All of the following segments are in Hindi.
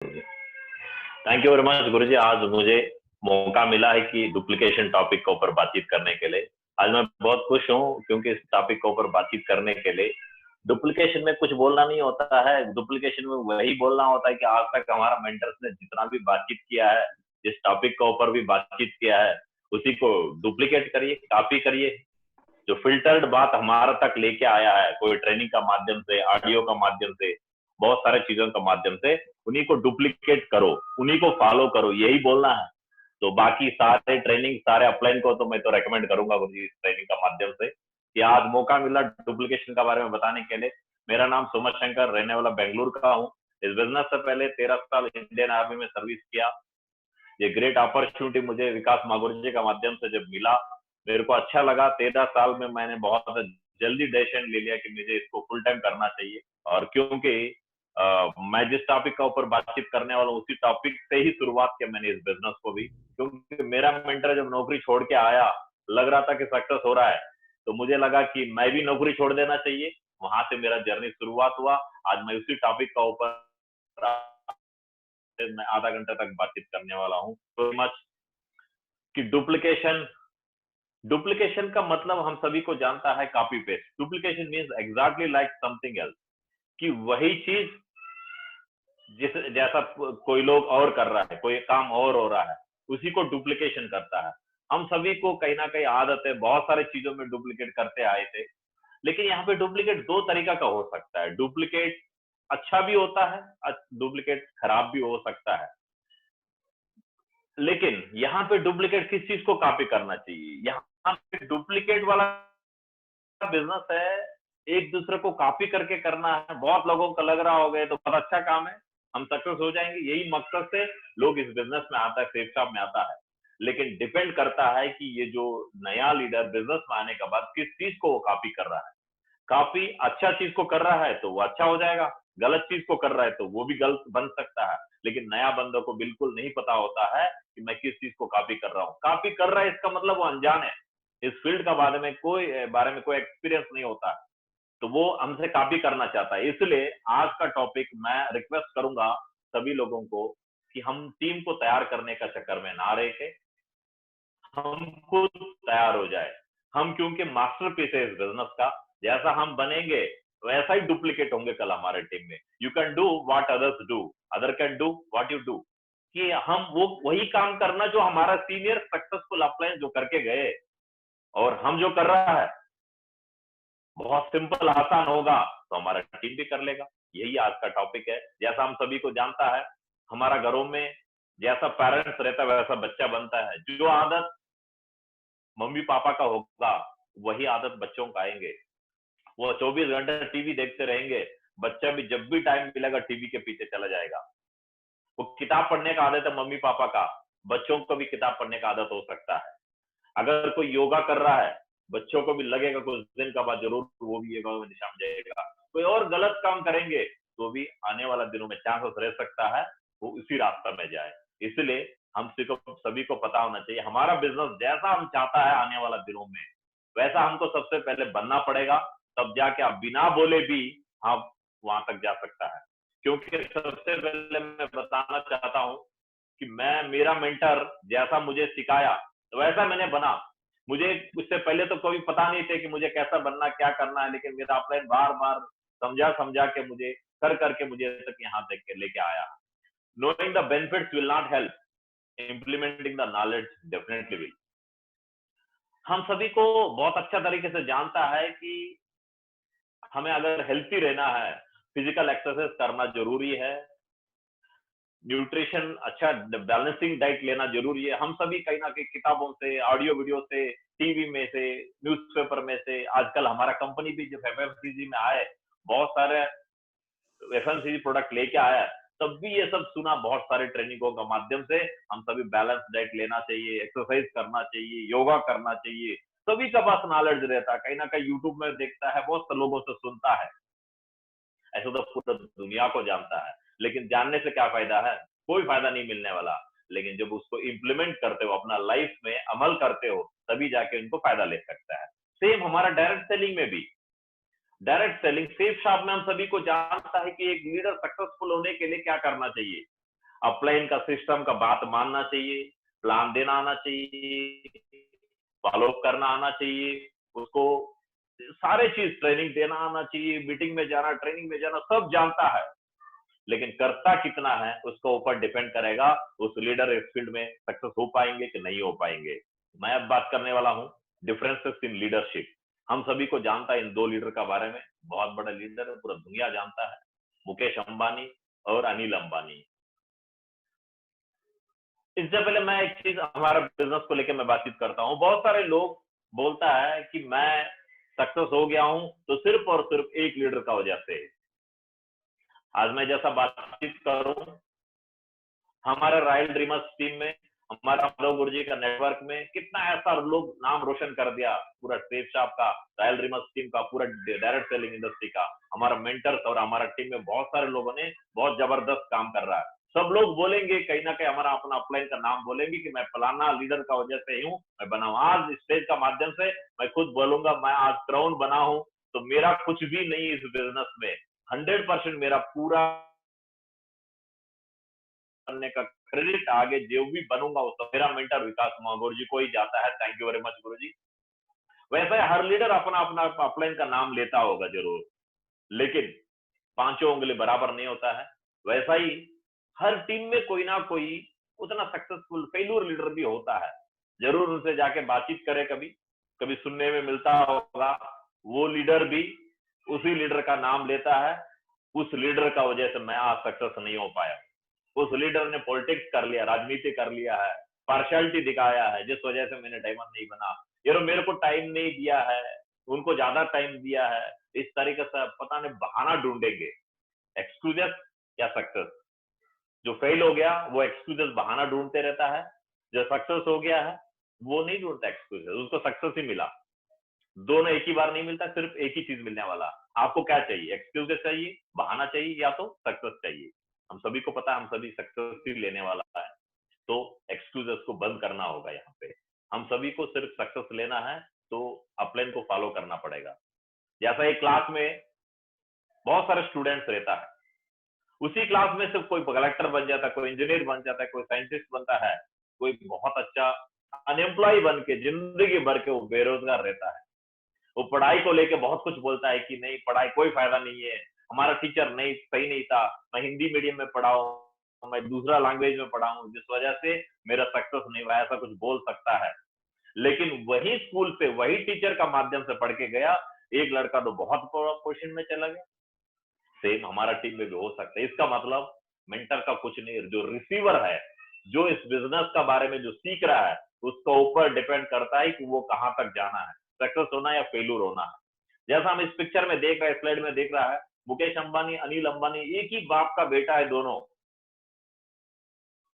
थैंक यू वेरी मच गुरुजी। आज मुझे मौका मिला है कि डुप्लीकेशन टॉपिक के ऊपर बातचीत करने के लिए। आज मैं बहुत खुश हूँ क्योंकि इस टॉपिक के ऊपर बातचीत करने के लिए डुप्लीकेशन में कुछ बोलना नहीं होता है। डुप्लीकेशन में वही बोलना होता है कि आज तक हमारा मेंटर्स ने जितना भी बातचीत किया है, जिस टॉपिक के ऊपर भी बातचीत किया है, उसी को डुप्लीकेट करिए, कॉपी करिए। जो फिल्टर्ड बात हमारा तक लेके आया है, कोई ट्रेनिंग का माध्यम से, ऑडियो का माध्यम से, बहुत सारे चीजों का माध्यम से, उन्हीं को डुप्लीकेट करो, उन्हीं को फॉलो करो, यही बोलना है। तो बाकी सारे ट्रेनिंग, सारे अपलाइन को तो मैं तो रेकमेंड करूंगा गुरुजी इस ट्रेनिंग का माध्यम से कि आज मौका मिला डुप्लीकेशन का बारे में बताने के लिए। मेरा नाम सुमन शंकर, रहने वाला बेंगलुरु का हूँ। इस बिजनेस से पहले 13 साल इंडियन आर्मी में सर्विस किया। ये ग्रेट अपॉर्चुनिटी मुझे विकास मागुर जी का माध्यम से जब मिला, मेरे को अच्छा लगा। 13 साल में मैंने बहुत जल्दी डिसीजन ले लिया कि मुझे इसको फुल टाइम करना चाहिए। और क्योंकि मैं जिस टॉपिक का ऊपर बातचीत करने वाला हूँ, उसी टॉपिक से ही शुरुआत किया मैंने इस बिजनेस को भी। क्योंकि मेरा मेंटर जब नौकरी छोड़ के आया, लग रहा था कि सक्सेस हो रहा है, तो मुझे लगा कि मैं भी नौकरी छोड़ देना चाहिए। वहां से मेरा जर्नी शुरुआत हुआ। आज मैं उसी टॉपिक का ऊपर मैं आधा घंटा तक बातचीत करने वाला हूँ। तो मच कि डुप्लीकेशन डुप्लीकेशन का मतलब हम सभी को जानता है, copy paste. Duplication means exactly like something else, कि वही चीज जिस जैसा कोई लोग और कर रहा है, कोई काम और हो रहा है, उसी को डुप्लीकेशन करता है। हम सभी को कहीं ना कहीं आदत है, बहुत सारे चीजों में डुप्लीकेट करते आए थे। लेकिन यहाँ पे डुप्लीकेट दो तरीका का हो सकता है। डुप्लीकेट अच्छा भी होता है, डुप्लीकेट खराब भी हो सकता है। लेकिन यहाँ पे डुप्लीकेट किस चीज को कॉपी करना चाहिए? यहाँ पे डुप्लीकेट वाला बिजनेस है, एक दूसरे को कॉपी करके करना है। बहुत लोगों को लग रहा होगा तो बहुत अच्छा काम है, हम सक्सेस हो जाएंगे, यही मकसद से लोग इस बिजनेस में आता है, सेफ शॉप में आता है। लेकिन डिपेंड करता है कि ये जो नया लीडर बिजनेस में आने के बाद किस चीज को वो कॉपी कर रहा है। काफी अच्छा चीज को कर रहा है तो वो अच्छा हो जाएगा, गलत चीज को कर रहा है तो वो भी गलत बन सकता है। लेकिन नया बंदों को बिल्कुल नहीं पता होता है कि मैं किस चीज को कॉपी कर रहा हूँ। कॉपी कर रहा है इसका मतलब वो अनजान है, इस फील्ड का बारे में कोई एक्सपीरियंस नहीं होता है, तो वो हमसे कॉपी करना चाहता है। इसलिए आज का टॉपिक मैं रिक्वेस्ट करूंगा सभी लोगों को कि हम टीम को तैयार करने का चक्कर में ना रहे थे, हम खुद तैयार हो जाए। हम क्योंकि मास्टरपीस है इस बिजनेस का, जैसा हम बनेंगे वैसा ही डुप्लीकेट होंगे कल हमारे टीम में। You can do what others do, other can do what you do. कि हम वो वही काम करना जो हमारा सीनियर सक्सेसफुल अपलाइन जो करके गए, और हम जो कर रहा है बहुत सिंपल आसान होगा तो हमारा टीम भी कर लेगा। यही आज का टॉपिक है। जैसा हम सभी को जानता है, हमारा घरों में जैसा पेरेंट्स रहता है वैसा बच्चा बनता है। जो आदत मम्मी पापा का होगा वही आदत बच्चों का आएंगे। वो 24 घंटे टीवी देखते रहेंगे, बच्चा भी जब भी टाइम मिलेगा टीवी के पीछे चला जाएगा। वो किताब पढ़ने का आदत है मम्मी पापा का, बच्चों को भी किताब पढ़ने का आदत हो सकता है। अगर कोई योगा कर रहा है, बच्चों को भी लगेगा कुछ दिन का बाद जरूर वो भी योगा में दिशा में जाएगा। कोई और गलत काम करेंगे तो भी आने वाला दिनों में चांसेस रह सकता है वो उसी रास्ता में जाए। इसलिए हम सभी को पता होना चाहिए हमारा बिजनेस जैसा हम चाहता है आने वाला दिनों में, वैसा हमको सबसे पहले बनना पड़ेगा। तब जाके आप बिना बोले भी आप वहां तक जा सकता है। क्योंकि सबसे पहले मैं बताना चाहता हूं कि मैं, मेरा मेंटर जैसा मुझे सिखाया तो वैसा मैंने बना। मुझे उससे पहले तो कभी पता नहीं थे कि मुझे कैसा बनना, क्या करना है, लेकिन मेरा अपलाइन बार बार समझा समझा के मुझे कर करके मुझे तक यहाँ तक के लेके आया। Knowing the benefits will not help, implementing the knowledge definitely will. हम सभी को बहुत अच्छा तरीके से जानता है कि हमें अगर हेल्थी रहना है, फिजिकल एक्सरसाइज करना जरूरी है, न्यूट्रिशन अच्छा बैलेंसिंग डाइट लेना जरूरी है। हम सभी कहीं ना कहीं किताबों से, ऑडियो वीडियो से, टीवी में से, न्यूज़पेपर में से, आजकल हमारा कंपनी भी जब एफएमसीजी में आए, बहुत सारे एफएमसीजी प्रोडक्ट लेके आया है, तब भी ये सब सुना बहुत सारे ट्रेनिंगों का माध्यम से। हम सभी बैलेंस डाइट लेना चाहिए, एक्सरसाइज करना चाहिए, योगा करना चाहिए। सभी का पास नॉलेज रहता है, कहीं ना कहीं यूट्यूब में देखता है, बहुत से लोगों से सुनता है। ऐसा तो पूरा दुनिया को जानता है, लेकिन जानने से क्या फायदा है? कोई फायदा नहीं मिलने वाला। लेकिन जब उसको इम्प्लीमेंट करते हो, अपना लाइफ में अमल करते हो, तभी जाके उनको फायदा ले सकता है। सेम हमारा डायरेक्ट सेलिंग में भी। डायरेक्ट सेलिंग सेफ शॉप में हम सभी को जानता है कि एक लीडर सक्सेसफुल होने के लिए क्या करना चाहिए। अपलाइन का सिस्टम का बात मानना चाहिए, प्लान देना आना चाहिए, फॉलो करना आना चाहिए, उसको सारे चीज ट्रेनिंग देना आना चाहिए, मीटिंग में जाना, ट्रेनिंग में जाना, सब जानता है, लेकिन करता कितना है उसको ऊपर डिपेंड करेगा उस लीडर इस फील्ड में सक्सेस हो पाएंगे कि नहीं हो पाएंगे। मैं अब बात करने वाला हूँ डिफरेंसेस इन लीडरशिप। हम सभी को जानता है इन दो लीडर का बारे में, बहुत बड़ा लीडर है, पूरा दुनिया जानता है, मुकेश अंबानी और अनिल अंबानी। इससे पहले मैं एक चीज हमारा बिजनेस को लेकर मैं बातचीत करता हूँ। बहुत सारे लोग बोलता है कि मैं सक्सेस हो गया हूं तो सिर्फ और सिर्फ एक लीडर का वजह से। आज मैं जैसा बातचीत करूं, हमारे रॉयल ड्रीमर्स टीम में, हमारा माधव गुरु जी का नेटवर्क में कितना ऐसा लोग नाम रोशन कर दिया, पूरा टेप शॉप का, रॉयल ड्रीमर्स टीम का, पूरा डायरेक्ट सेलिंग इंडस्ट्री का, हमारा मेंटर्स और हमारा टीम में बहुत सारे लोगों ने बहुत जबरदस्त काम कर रहा है। सब लोग बोलेंगे कहीं ना कहीं, हमारा अपना अपलाइन का नाम बोलेंगे कि मैं फलाना लीडर का वजह से हूँ, मैं बना हूँ। आज स्टेज का माध्यम से मैं खुद बोलूंगा, मैं आज क्राउन बना हूँ तो मेरा कुछ भी नहीं इस बिजनेस में, 100% मेरा पूरा करने का क्रेडिट आगे जो भी बनूंगा वो तो मेरा मेंटर विकास गुरु जी को ही जाता है। थैंक यू वेरी मच गुरु जी। वैसे हर लीडर अपना अपना अपलाइन का नाम लेता होगा जरूर, लेकिन पांचों उंगली बराबर नहीं होता है। वैसा ही हर टीम में कोई ना कोई उतना सक्सेसफुल फेल्यूर लीडर भी होता है, जरूर उनसे जाके बातचीत करें, कभी कभी सुनने में मिलता होगा वो लीडर भी उसी लीडर का नाम लेता है, उस लीडर का वजह से मैं आज सक्सेस नहीं हो पाया, उस लीडर ने पॉलिटिक्स कर लिया, राजनीति कर लिया है, पार्शियलिटी दिखाया है, जिस वजह से मैंने डायमंड नहीं बना, यार मेरे को टाइम नहीं दिया है, उनको ज्यादा टाइम दिया है, इस तरीके से पता नहीं बहाना ढूंढेंगे, एक्सक्यूजेस या सक्सेस। जो फेल हो गया वो एक्सक्यूजेस बहाना ढूंढते रहता है, जो सक्सेस हो गया है वो नहीं ढूंढता एक्सक्यूजेस, उसको सक्सेस ही मिला। दोनों एक ही बार नहीं मिलता, सिर्फ एक ही चीज मिलने वाला। आपको क्या चाहिए? एक्सक्यूजेस चाहिए, बहाना चाहिए, या तो सक्सेस चाहिए? हम सभी को पता है हम सभी सक्सेस ही लेने वाला है, तो एक्सक्यूजेस को बंद करना होगा। यहाँ पे हम सभी को सिर्फ सक्सेस लेना है तो अपलाइन को फॉलो करना पड़ेगा। जैसा एक क्लास में बहुत सारे स्टूडेंट्स रहता है, उसी क्लास में सिर्फ कोई कलेक्टर बन जाता है, कोई इंजीनियर बन जाता है, कोई साइंटिस्ट बनता है, कोई बहुत अच्छा अनएम्प्लॉय बन के जिंदगी भर के वो बेरोजगार रहता है। वो पढ़ाई को लेके बहुत कुछ बोलता है कि नहीं पढ़ाई कोई फायदा नहीं है, हमारा टीचर नहीं सही नहीं था, मैं हिंदी मीडियम में पढ़ा हूँ, मैं दूसरा लैंग्वेज में पढ़ा हूँ, जिस वजह से मेरा सक्सेस नहीं हुआ, ऐसा कुछ बोल सकता है। लेकिन वही स्कूल पे वही टीचर का माध्यम से पढ़ के गया एक लड़का तो बहुत पोजीशन में चला गया। सेम हमारा टीम में भी हो सकता है। इसका मतलब मेंटर का कुछ नहीं, जो रिसीवर है, जो इस बिजनेस का बारे में जो सीख रहा है, उसका ऊपर डिपेंड करता है कि वो कहां तक जाना है, सक्सेस होना या फेल्यूर होना है। जैसा हम इस पिक्चर में देख रहे हैं, स्लाइड में देख रहा है, मुकेश अंबानी, अनिल अंबानी एक ही बाप का बेटा है, दोनों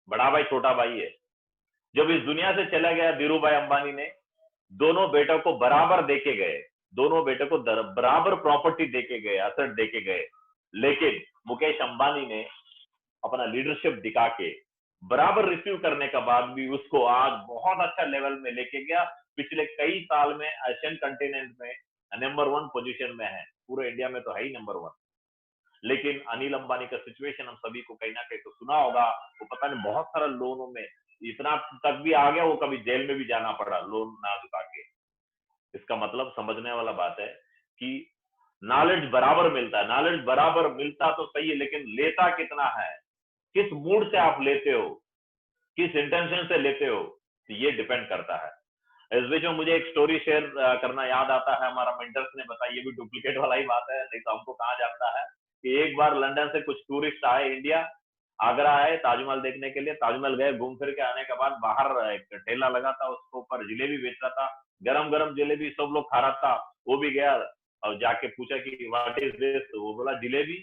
बड़ा भाई छोटा भाई है। जब इस दुनिया से चला गया धीरू भाई अंबानी ने, दोनों बेटों को बराबर देके गए, दोनों बेटों को बराबर प्रॉपर्टी देके गए, असेट देके गए, लेकिन मुकेश अंबानी ने अपना लीडरशिप दिखा के बराबर रिसीव करने का बाद भी उसको आज बहुत अच्छा लेवल में लेके गया। पिछले कई साल में एशियन कंटिनेंट में नंबर 1 पोजीशन में है, पूरे इंडिया में तो है ही नंबर 1। लेकिन अनिल अंबानी का सिचुएशन हम सभी को कहीं ना कहीं तो सुना होगा, वो पता नहीं बहुत सारा लोनों में इतना तक भी आ गया, वो कभी जेल में भी जाना पड़ा लोन ना चुका के। इसका मतलब समझने वाला बात है कि नॉलेज बराबर मिलता है, नॉलेज बराबर मिलता तो सही है, लेकिन लेता कितना है, किस मूड से आप लेते हो, किस इंटेंशन से लेते हो, तो ये डिपेंड करता है। इस बीच में मुझे एक स्टोरी शेयर करना याद आता है, हमारा मेंटर्स ने बताया, ये भी डुप्लीकेट वाला ही बात है, नहीं तो हमको कहा जाता है कि एक बार लंदन से कुछ टूरिस्ट आए इंडिया, आगरा आए ताजमहल देखने के लिए, ताजमहल गए, घूम फिर के आने के बाद बाहर एक ठेला लगा था, उसके ऊपर जिलेबी बेच रहा था, गरम गरम जिलेबी, सब लोग खा रहा था। वो भी गया और जाके पूछा कि व्हाट इज दिस, तो वो बोला जिलेबी।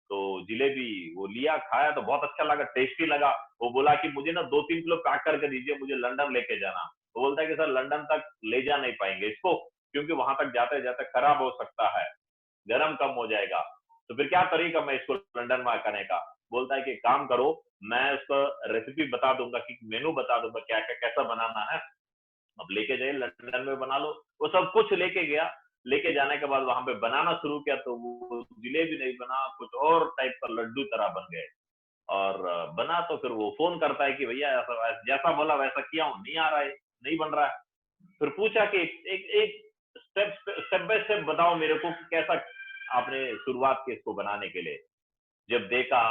तो जिलेबी वो लिया, खाया तो बहुत अच्छा लगा, टेस्टी लगा। वो बोला कि मुझे ना 2-3 किलो पैक करके दीजिए, मुझे लंदन लेके जाना। तो बोलता है कि सर लंदन तक ले जा नहीं पाएंगे इसको, क्योंकि वहां तक जाते जाते खराब हो सकता है, गर्म कम हो जाएगा। तो फिर क्या तरीका मैं इसको लंदन में करने का? बोलता है कि काम करो, मैं उसका रेसिपी बता दूंगा, कि मेनू बता दूंगा क्या क्या कैसा बनाना है, अब लेके जाइए लंदन में बना लो। वो सब कुछ लेके गया, लेके जाने के बाद वहां पे बनाना शुरू किया तो वो जिलेबी नहीं बना, कुछ और टाइप का लड्डू तरह बन गए। और बना तो फिर वो फोन करता है कि भैया ऐसा जैसा बोला वैसा किया हूँ, नहीं आ रहा है, नहीं बन रहा है। फिर पूछा कि एक स्टेप बाय स्टेप बताओ मेरे को कि कैसा आपने शुरुआत की इसको बनाने के लिए। जब देखा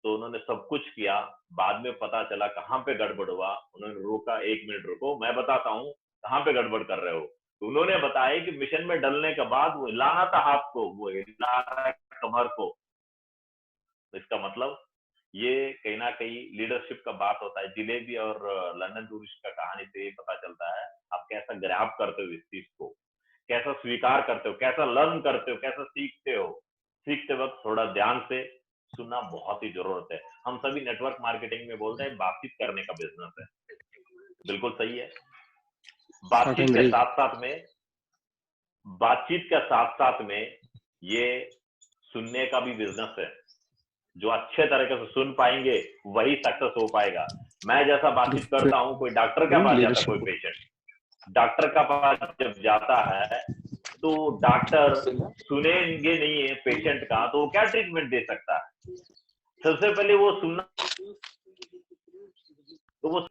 तो उन्होंने सब कुछ किया, बाद में पता चला कहाँ पे गड़बड़ हुआ। उन्होंने रोका, 1 मिनट रुको मैं बताता हूँ कहाँ पे गड़बड़ कर रहे हो। तो उन्होंने बताया कि मिशन में डलने के बाद वो हिलाना था हाथ को, वो हिला रहा है कमर को। तो इसका मतलब ये कहीं ना कहीं लीडरशिप का बात होता है। जिलेबी और लंदन टूरिस्ट का कहानी से ये पता चलता है आप कैसा ग्रैब करते हो इस चीज को, कैसा स्वीकार करते हो, कैसा लर्न करते हो, कैसा सीखते हो। सीखते वक्त थोड़ा ध्यान से सुनना बहुत ही जरूरत है। हम सभी नेटवर्क मार्केटिंग में बोलते हैं बातचीत करने का बिजनेस है, बिल्कुल सही है। बातचीत के साथ साथ में बातचीत के साथ साथ में ये सुनने का भी बिजनेस है। जो अच्छे तरीके से सुन पाएंगे वही सक्सेस हो पाएगा। मैं जैसा बातचीत करता हूँ, कोई डॉक्टर के पास जाता है, कोई पेशेंट डॉक्टर का पास जब जाता है तो डॉक्टर सुनेंगे नहीं है पेशेंट का, तो वो क्या ट्रीटमेंट दे सकता है। सबसे पहले वो सुनना, तो वो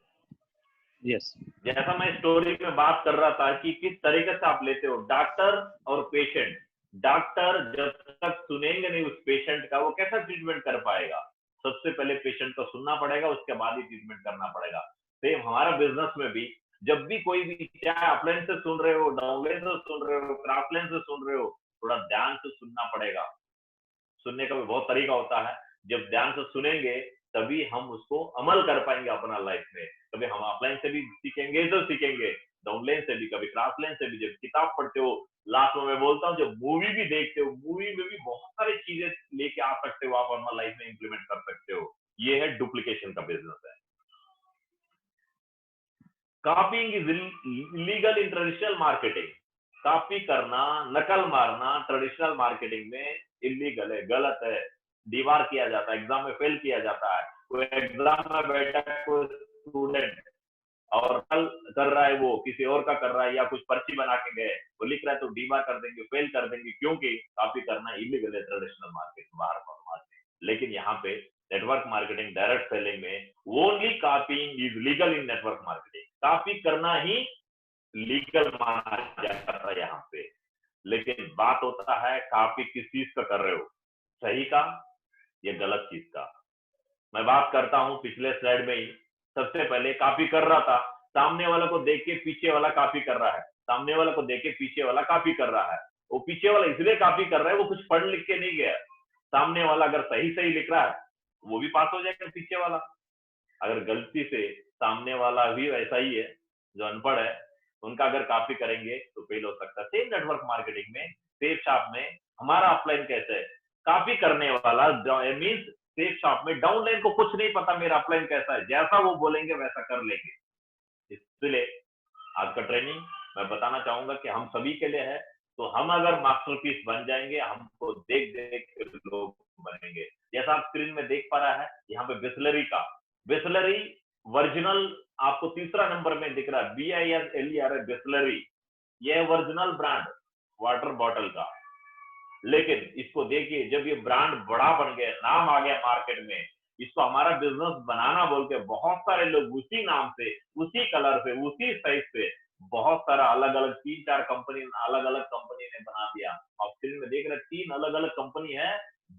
यस जैसा मैं स्टोरी में बात कर रहा था कि किस तरीके से आप लेते हो डॉक्टर और पेशेंट। डॉक्टर जब तक सुनेंगे नहीं उस पेशेंट का, वो कैसा ट्रीटमेंट कर पाएगा। सबसे पहले पेशेंट को सुनना पड़ेगा, उसके बाद ही ट्रीटमेंट करना पड़ेगा। सेम हमारा बिजनेस में भी जब भी कोई भी, चाहे अपलाइन से सुन रहे हो, डाउनलाइन से सुन रहे हो, क्रॉसलाइन से सुन रहे हो, थोड़ा ध्यान से सुनना पड़ेगा। सुनने का भी बहुत तरीका होता है। जब ध्यान से सुनेंगे तभी हम उसको अमल कर पाएंगे अपना लाइफ में। कभी हम ऑफलाइन से भी सीखेंगे तो सीखेंगे, डाउनलाइन से भी, कभी क्रॉसलाइन से भी। जब किताब पढ़ते हो, लास्ट में मैं बोलता हूँ, जब मूवी भी देखते हो, मूवी में भी बहुत सारी चीजें लेके आ सकते हो, आप अपना लाइफ में इंप्लीमेंट कर सकते हो। ये है डुप्लीकेशन का बिजनेस है। Copying is illegal in traditional marketing. Copy करना, नकल मारना ट्रेडिशनल मार्केटिंग में इलीगल है, गलत है। दीवार किया जाता है, एग्जाम में फेल किया जाता है। कोई एग्जाम में बैठा कोई स्टूडेंट और कल कर रहा है, वो किसी और का कर रहा है, या कुछ पर्ची बना के गए, वो लिख रहा है तो डीबार कर देंगे, फेल कर देंगे, क्योंकि कॉपी करना इलीगल है ट्रेडिशनल मार्केट बाहर मार्केट। लेकिन यहाँ पे नेटवर्क मार्केटिंग, डायरेक्ट सेलिंग में only copying is legal in network marketing. Copy करना ही लीगल माना जाता है यहाँ पे। लेकिन बात होता है कॉपी किस चीज का कर रहे हो, सही का या गलत चीज का। मैं बात करता हूं पिछले स्लाइड में ही, सबसे पहले कॉपी कर रहा था, सामने वाला को देख के पीछे वाला कॉपी कर रहा है, सामने वाला को देख के पीछे वाला कॉपी कर रहा है। वो पीछे वाला इसलिए कॉपी कर रहा है, वो कुछ पढ़ लिख के नहीं गया। सामने वाला अगर सही सही लिख रहा है वो भी पास हो जाएगा पीछे वाला। अगर गलती से, सामने वाला भी वैसा ही है जो अनपढ़ है, उनका अगर कॉपी करेंगे तो फेल हो सकता है। सेम नेटवर्क मार्केटिंग में, सेफ शॉप में हमारा अपलाइन कैसे है, कॉपी करने वाला मीन्स सेफ शॉप में डाउनलाइन को कुछ नहीं पता मेरा अपलाइन कैसा है, जैसा वो बोलेंगे वैसा कर लेंगे। इसलिए आज का ट्रेनिंग मैं बताना चाहूंगा कि हम सभी के लिए है। तो हम अगर मास्टरपीस बन जाएंगे, हमको देख देख के लोग बनेंगे। जैसा आप स्क्रीन में देख पा रहा है यहाँ पे बिस्लरी का, बिस्लरी वर्जिनल आपको तीसरा नंबर में दिख रहा है, BISLER बिस्लरी। ये वर्जिनल ब्रांड वाटर बॉटल का। लेकिन इसको देखिए, जब ये ब्रांड बड़ा बन गया, नाम आ गया मार्केट में, इसको हमारा बिजनेस बनाना बोल के बहुत सारे लोग उसी नाम से, उसी कलर से, उसी साइज से, बहुत सारा अलग अलग 3-4 कंपनी, अलग अलग कंपनी ने बना दिया। आप स्क्रीन में देख रहे 3 अलग अलग कंपनी है।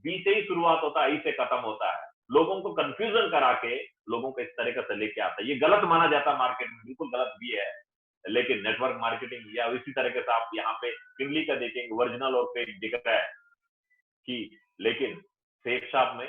बी से ही शुरुआत होता है, ई से खत्म होता है। लोगों को कंफ्यूजन करा के लोगों को इस तरीके से लेके आता है। ये गलत माना जाता है मार्केट में, बिल्कुल गलत भी है। लेकिन नेटवर्क मार्केटिंग या इसी तरीके से आप यहाँ पे किंगली का देखेंगे, ओरिजिनल और फेक दिख रहा है कि। लेकिन सेफ शॉप में,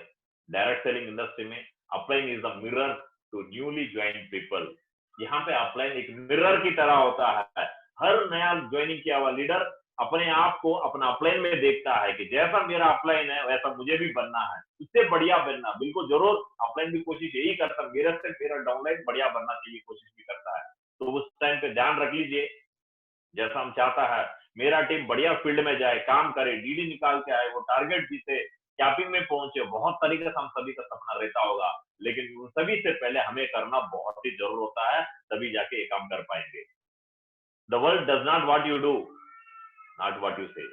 डायरेक्ट सेलिंग इंडस्ट्री में, upline is the mirror to newly join people. यहाँ पे अपलाइन एक मिरर की तरह होता है। हर नया ज्वाइनिंग किया हुआ लीडर अपने आप को अपना अपलाइन में देखता है कि जैसा मेरा अपलाइन है वैसा मुझे भी बनना है, इससे बढ़िया बनना। बिल्कुल जरूर अपलाइन भी कोशिश यही करता है, मेरे से मेरा डाउनलाइन बढ़िया बनना चाहिए, कोशिश भी करता है। तो उस टाइम पे ध्यान रख लीजिए, जैसा हम चाहता है मेरा टीम बढ़िया फील्ड में जाए, काम करे, डीडी निकाल के आए, वो टारगेट जीते, कैपिंग में पहुंचे। बहुत तरीके से हम सभी का सपना रहता होगा, लेकिन उन सभी से पहले हमें करना बहुत ही जरूर होता है, तभी जाके ये काम कर पाएंगे। The world does not what you do, not what you से।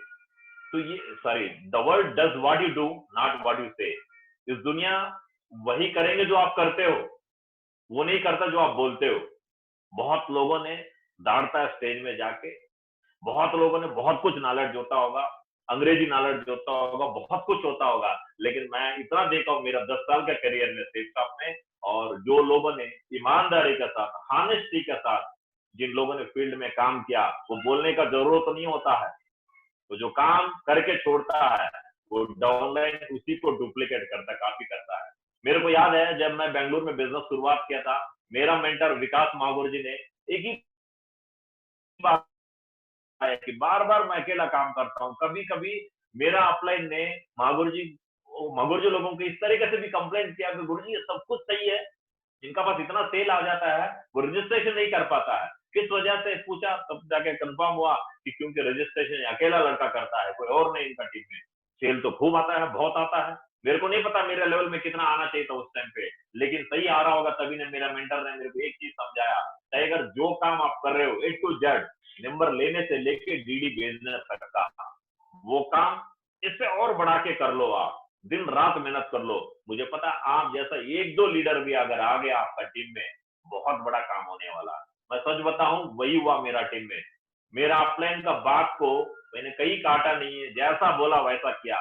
तो ये the world does what you do, not what you से। इस दुनिया वही करेंगे जो आप करते हो, वो नहीं करता जो आप बोलते हो। बहुत लोगों ने दाढ़ता है स्टेज में जाके, बहुत लोगों ने बहुत कुछ नॉलेज होता होगा, अंग्रेजी नॉलेज होता होगा, बहुत कुछ होता होगा, लेकिन मैं इतना देखा हूं मेरा 10 साल का करियर में सेल्स शॉप में, और जो लोगों ने ईमानदारी के साथ, हॉनेस्टी के साथ जिन लोगों ने फील्ड में काम किया, वो बोलने का जरूरत तो नहीं होता है, तो जो काम करके छोड़ता है वो डाउनलाइन उसी को डुप्लीकेट करता, कॉपी करता है। मेरे को याद है जब मैं बेंगलुरु में बिजनेस शुरुआत किया था, मेरा मेंटर विकास मागुर जी ने एक ही बात है कि बार बार मैं अकेला काम करता हूँ। कभी कभी मेरा अपलाइन ने मागुर जी लोगों को इस तरीके से भी कंप्लेंट किया कि गुरु जी ये सब कुछ सही है, जिनका पास इतना सेल आ जाता है वो रजिस्ट्रेशन नहीं कर पाता है, किस वजह से पूछा, तब जाके कंफर्म हुआ कि क्योंकि रजिस्ट्रेशन अकेला लड़का करता है, कोई और नहीं इनका टीम में। सेल तो खूब आता है, बहुत आता है, मेरे को नहीं पता मेरे लेवल में कितना आना चाहिए था उस टाइम पे, लेकिन सही आ रहा होगा तभी ने मेरा मेंटर ने मेरे को एक चीज समझाया, अगर जो काम आप कर रहे हो ए टू जेड, नंबर लेने से लेके डीडी भेजने तक का, वो काम इससे और बढ़ा के कर लो, आप दिन रात मेहनत कर लो। मुझे पता आप जैसा एक दो लीडर भी अगर आ गया आपका टीम में, बहुत बड़ा काम होने वाला है। मैं सच बताऊं, वही हुआ मेरा टीम में। मेरा अपलाइन का बात को मैंने कहीं काटा नहीं है, जैसा बोला वैसा किया।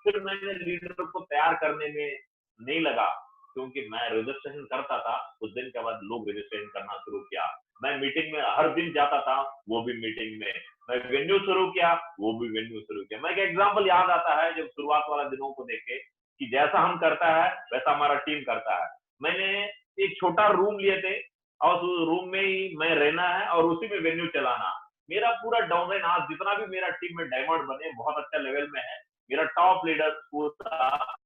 फिर मैंने लीडर को तैयार करने में नहीं लगा, क्योंकि मैं रजिस्ट्रेशन करता था, उस दिन के बाद लोग रजिस्ट्रेशन करना शुरू किया। मैं मीटिंग में हर दिन जाता था, वो भी मीटिंग में। मैं वेन्यू शुरू किया, वो भी वेन्यू शुरू किया। मैं एक एग्जाम्पल याद आता है जब शुरुआत वाला दिनों को देखे कि जैसा हम करता है वैसा हमारा टीम करता है। मैंने एक छोटा रूम लिए थे और उस रूम में ही मैं रहना है और उसी में वेन्यू चलाना। मेरा पूरा डाउनलाइन, आज जितना भी मेरा टीम में डायमंड बने, बहुत अच्छा लेवल में है, मेरा टॉप लीडर पूरा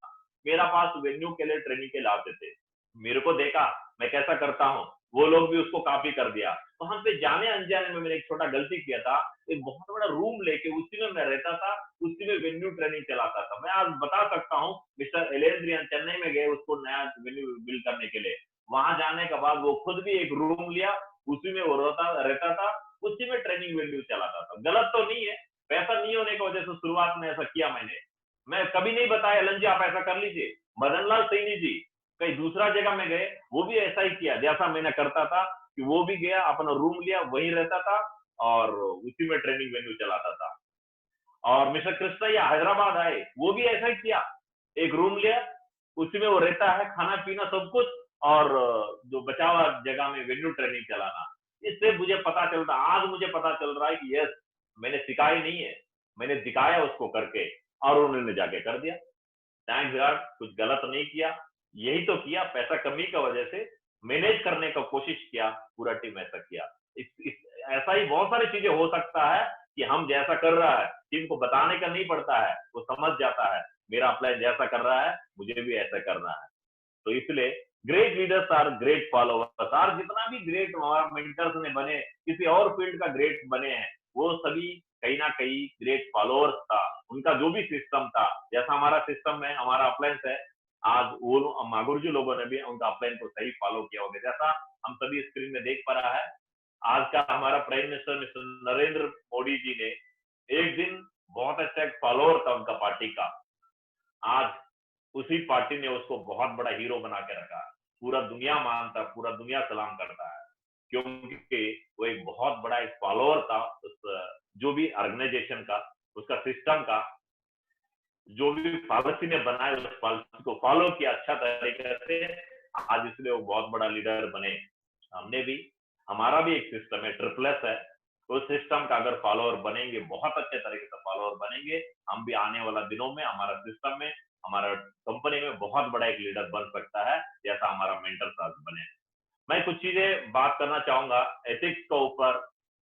मेरा पास वेन्यू के लिए ट्रेनिंग के लिए आते थे। मेरे को देखा मैं कैसा करता हूँ, वो लोग भी उसको कॉपी कर दिया। तो हम पे जाने अनजाने में मैंने एक छोटा गलती किया था, एक बहुत बड़ा रूम लेके उसी में मैं रहता था, उसी में वेन्यू ट्रेनिंग चलाता था। मैं आज बता सकता हूँ, मिस्टर एलेंद्रियन चेन्नई में गए उसको नया वेन्यू बिल्ड करने के लिए, वहां जाने के बाद वो खुद भी एक रूम लिया, उसी में वो रहता था, उसी में ट्रेनिंग वेन्यू चलाता था। गलत तो नहीं है, पैसा नहीं होने की वजह से शुरुआत में ऐसा किया मैंने। मैं कभी नहीं बताया एलन जी आप ऐसा कर लीजिए। मदन लाल सैनी जी कहीं दूसरा जगह में गए, वो भी ऐसा ही किया जैसा मैंने करता था, कि वो भी गया अपना रूम लिया, वहीं रहता था और उसी में ट्रेनिंग वेन्यू चलाता था। और मिस्टर कृष्णैया हैदराबाद आए, वो भी ऐसा ही किया, एक रूम लिया, उसी में वो रहता है, खाना पीना सब कुछ, और जो बचा हुआ जगह में वेन्यू ट्रेनिंग चलाना। इससे मुझे पता चलता, आज मुझे पता चल रहा है कि यस, मैंने सिखाई नहीं है, मैंने दिखाया उसको करके, और उन्होंने जाके कर दिया। थैंक गॉड, कुछ गलत नहीं किया, यही तो किया, पैसा कमी की वजह से मैनेज करने का कोशिश किया, पूरा टीम ऐसा किया। ऐसा ही बहुत सारी चीजें हो सकता है कि हम जैसा कर रहा है टीम को बताने का नहीं पड़ता है, वो समझ जाता है मेरा अप्लाई जैसा कर रहा है मुझे भी ऐसा करना है। तो इसलिए great leaders are great followers. और जितना भी ग्रेट मेंटर्स ने बने, किसी और फील्ड का ग्रेट बने हैं, वो सभी कहीं ना कहीं ग्रेट फॉलोअर्स था। उनका जो भी सिस्टम था, जैसा हमारा सिस्टम है, हमारा अप्लायंस है, आज वो मागुर जी लोगों ने भी उनका अप्लायंस को सही फॉलो किया होगा, जैसा हम सभी स्क्रीन में देख पा रहा है। आज का हमारा prime minister mister Narendra Modi ji ने एक दिन, बहुत अच्छा एक फॉलोअर था उनका पार्टी का, आज उसी पार्टी ने उसको बहुत बड़ा हीरो बना के रखा। पूरा दुनिया मानता, पूरा दुनिया सलाम करता है, क्योंकि वो एक बहुत बड़ा एक फॉलोअर था उस जो भी ऑर्गेनाइजेशन का, उसका सिस्टम का, जो भी पॉलिसी ने बनाया उस पॉलिसी को फॉलो किया अच्छा तरीके से, आज इसलिए वो बहुत बड़ा लीडर बने। हमने भी, हमारा भी एक सिस्टम है, ट्रिपल एस है, उस सिस्टम का अगर फॉलोअर बनेंगे, बहुत अच्छे तरीके से फॉलोअर बनेंगे, हम भी आने वाला दिनों में हमारा सिस्टम में, हमारा कंपनी में बहुत बड़ा एक लीडर बन सकता है, जैसा हमारा मेंटर साहब बने। मैं कुछ चीजें बात करना चाहूंगा एथिक्स के ऊपर,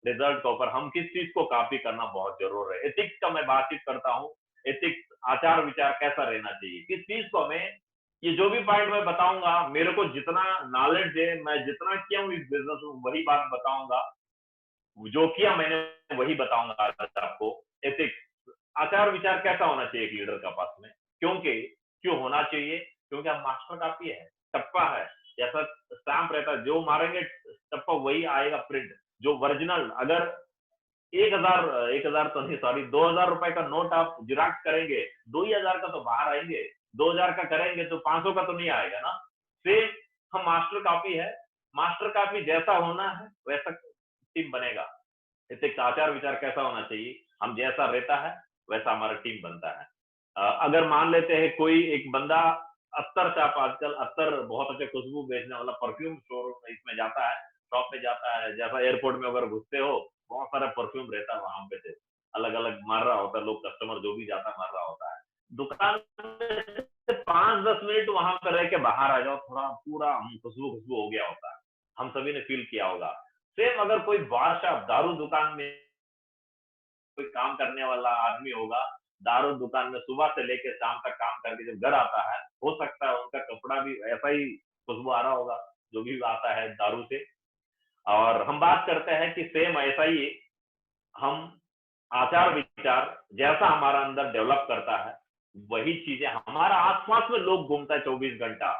रिजल्ट के ऊपर, हम किस चीज को कॉपी करना बहुत जरूर है। एथिक्स का मैं बातचीत करता हूँ, एथिक्स आचार विचार कैसा रहना चाहिए, किस चीज को हमें, ये जो भी पॉइंट मैं बताऊंगा, मेरे को जितना नॉलेज है, मैं जितना किया हूँ इस बिजनेस में वही बात बताऊंगा, जो किया मैंने वही बताऊंगा आज आपको। एथिक्स, आचार विचार कैसा होना चाहिए एक लीडर का पास में, क्योंकि क्यों होना चाहिए, क्योंकि हम मास्टर कॉपी है, टप्पा है, जैसा स्टैंप रहता है, जो मारेंगे टप्पा वही आएगा प्रिंट, जो ओरिजिनल। अगर 1000 तो नहीं, सॉरी, 2000 रुपए का नोट आप जिराक्स करेंगे, 2000 का तो बाहर आएंगे, 2000 का करेंगे तो 500 का तो नहीं आएगा ना। सेम हम मास्टर कॉपी है, मास्टर कॉपी जैसा होना है वैसा टीम बनेगा। इसे आचार विचार कैसा होना चाहिए, हम जैसा रहता है वैसा हमारा टीम बनता है। अगर मान लेते हैं कोई एक बंदा अत्तर से, आप आजकल अत्तर बहुत अच्छे खुशबू बेचने वाला परफ्यूम शोरूम इसमें जाता है, शॉप में जाता है, जैसा एयरपोर्ट में अगर घुसते हो बहुत सारा परफ्यूम रहता है वहां पे, से अलग अलग मार रहा होता है, लोग कस्टमर जो भी जाता है मार रहा होता है। दुकान में से 5-10 मिनट वहां पर रह के बाहर आ जाओ, थोड़ा पूरा खुशबू खुशबू हो गया होता है, हम सभी ने फील किया होगा। सेम अगर कोई बादशाह दारू दुकान में कोई काम करने वाला आदमी होगा, दारू दुकान में सुबह से लेकर शाम तक काम करके जब घर आता है, हो सकता है उनका कपड़ा भी ऐसा ही खुशबू आ रहा होगा जो भी आता है दारू से। और हम बात करते हैं कि सेम ऐसा ही हम आचार विचार जैसा हमारा अंदर डेवलप करता है, वही चीजें हमारा आसपास में लोग घूमता है 24 घंटा,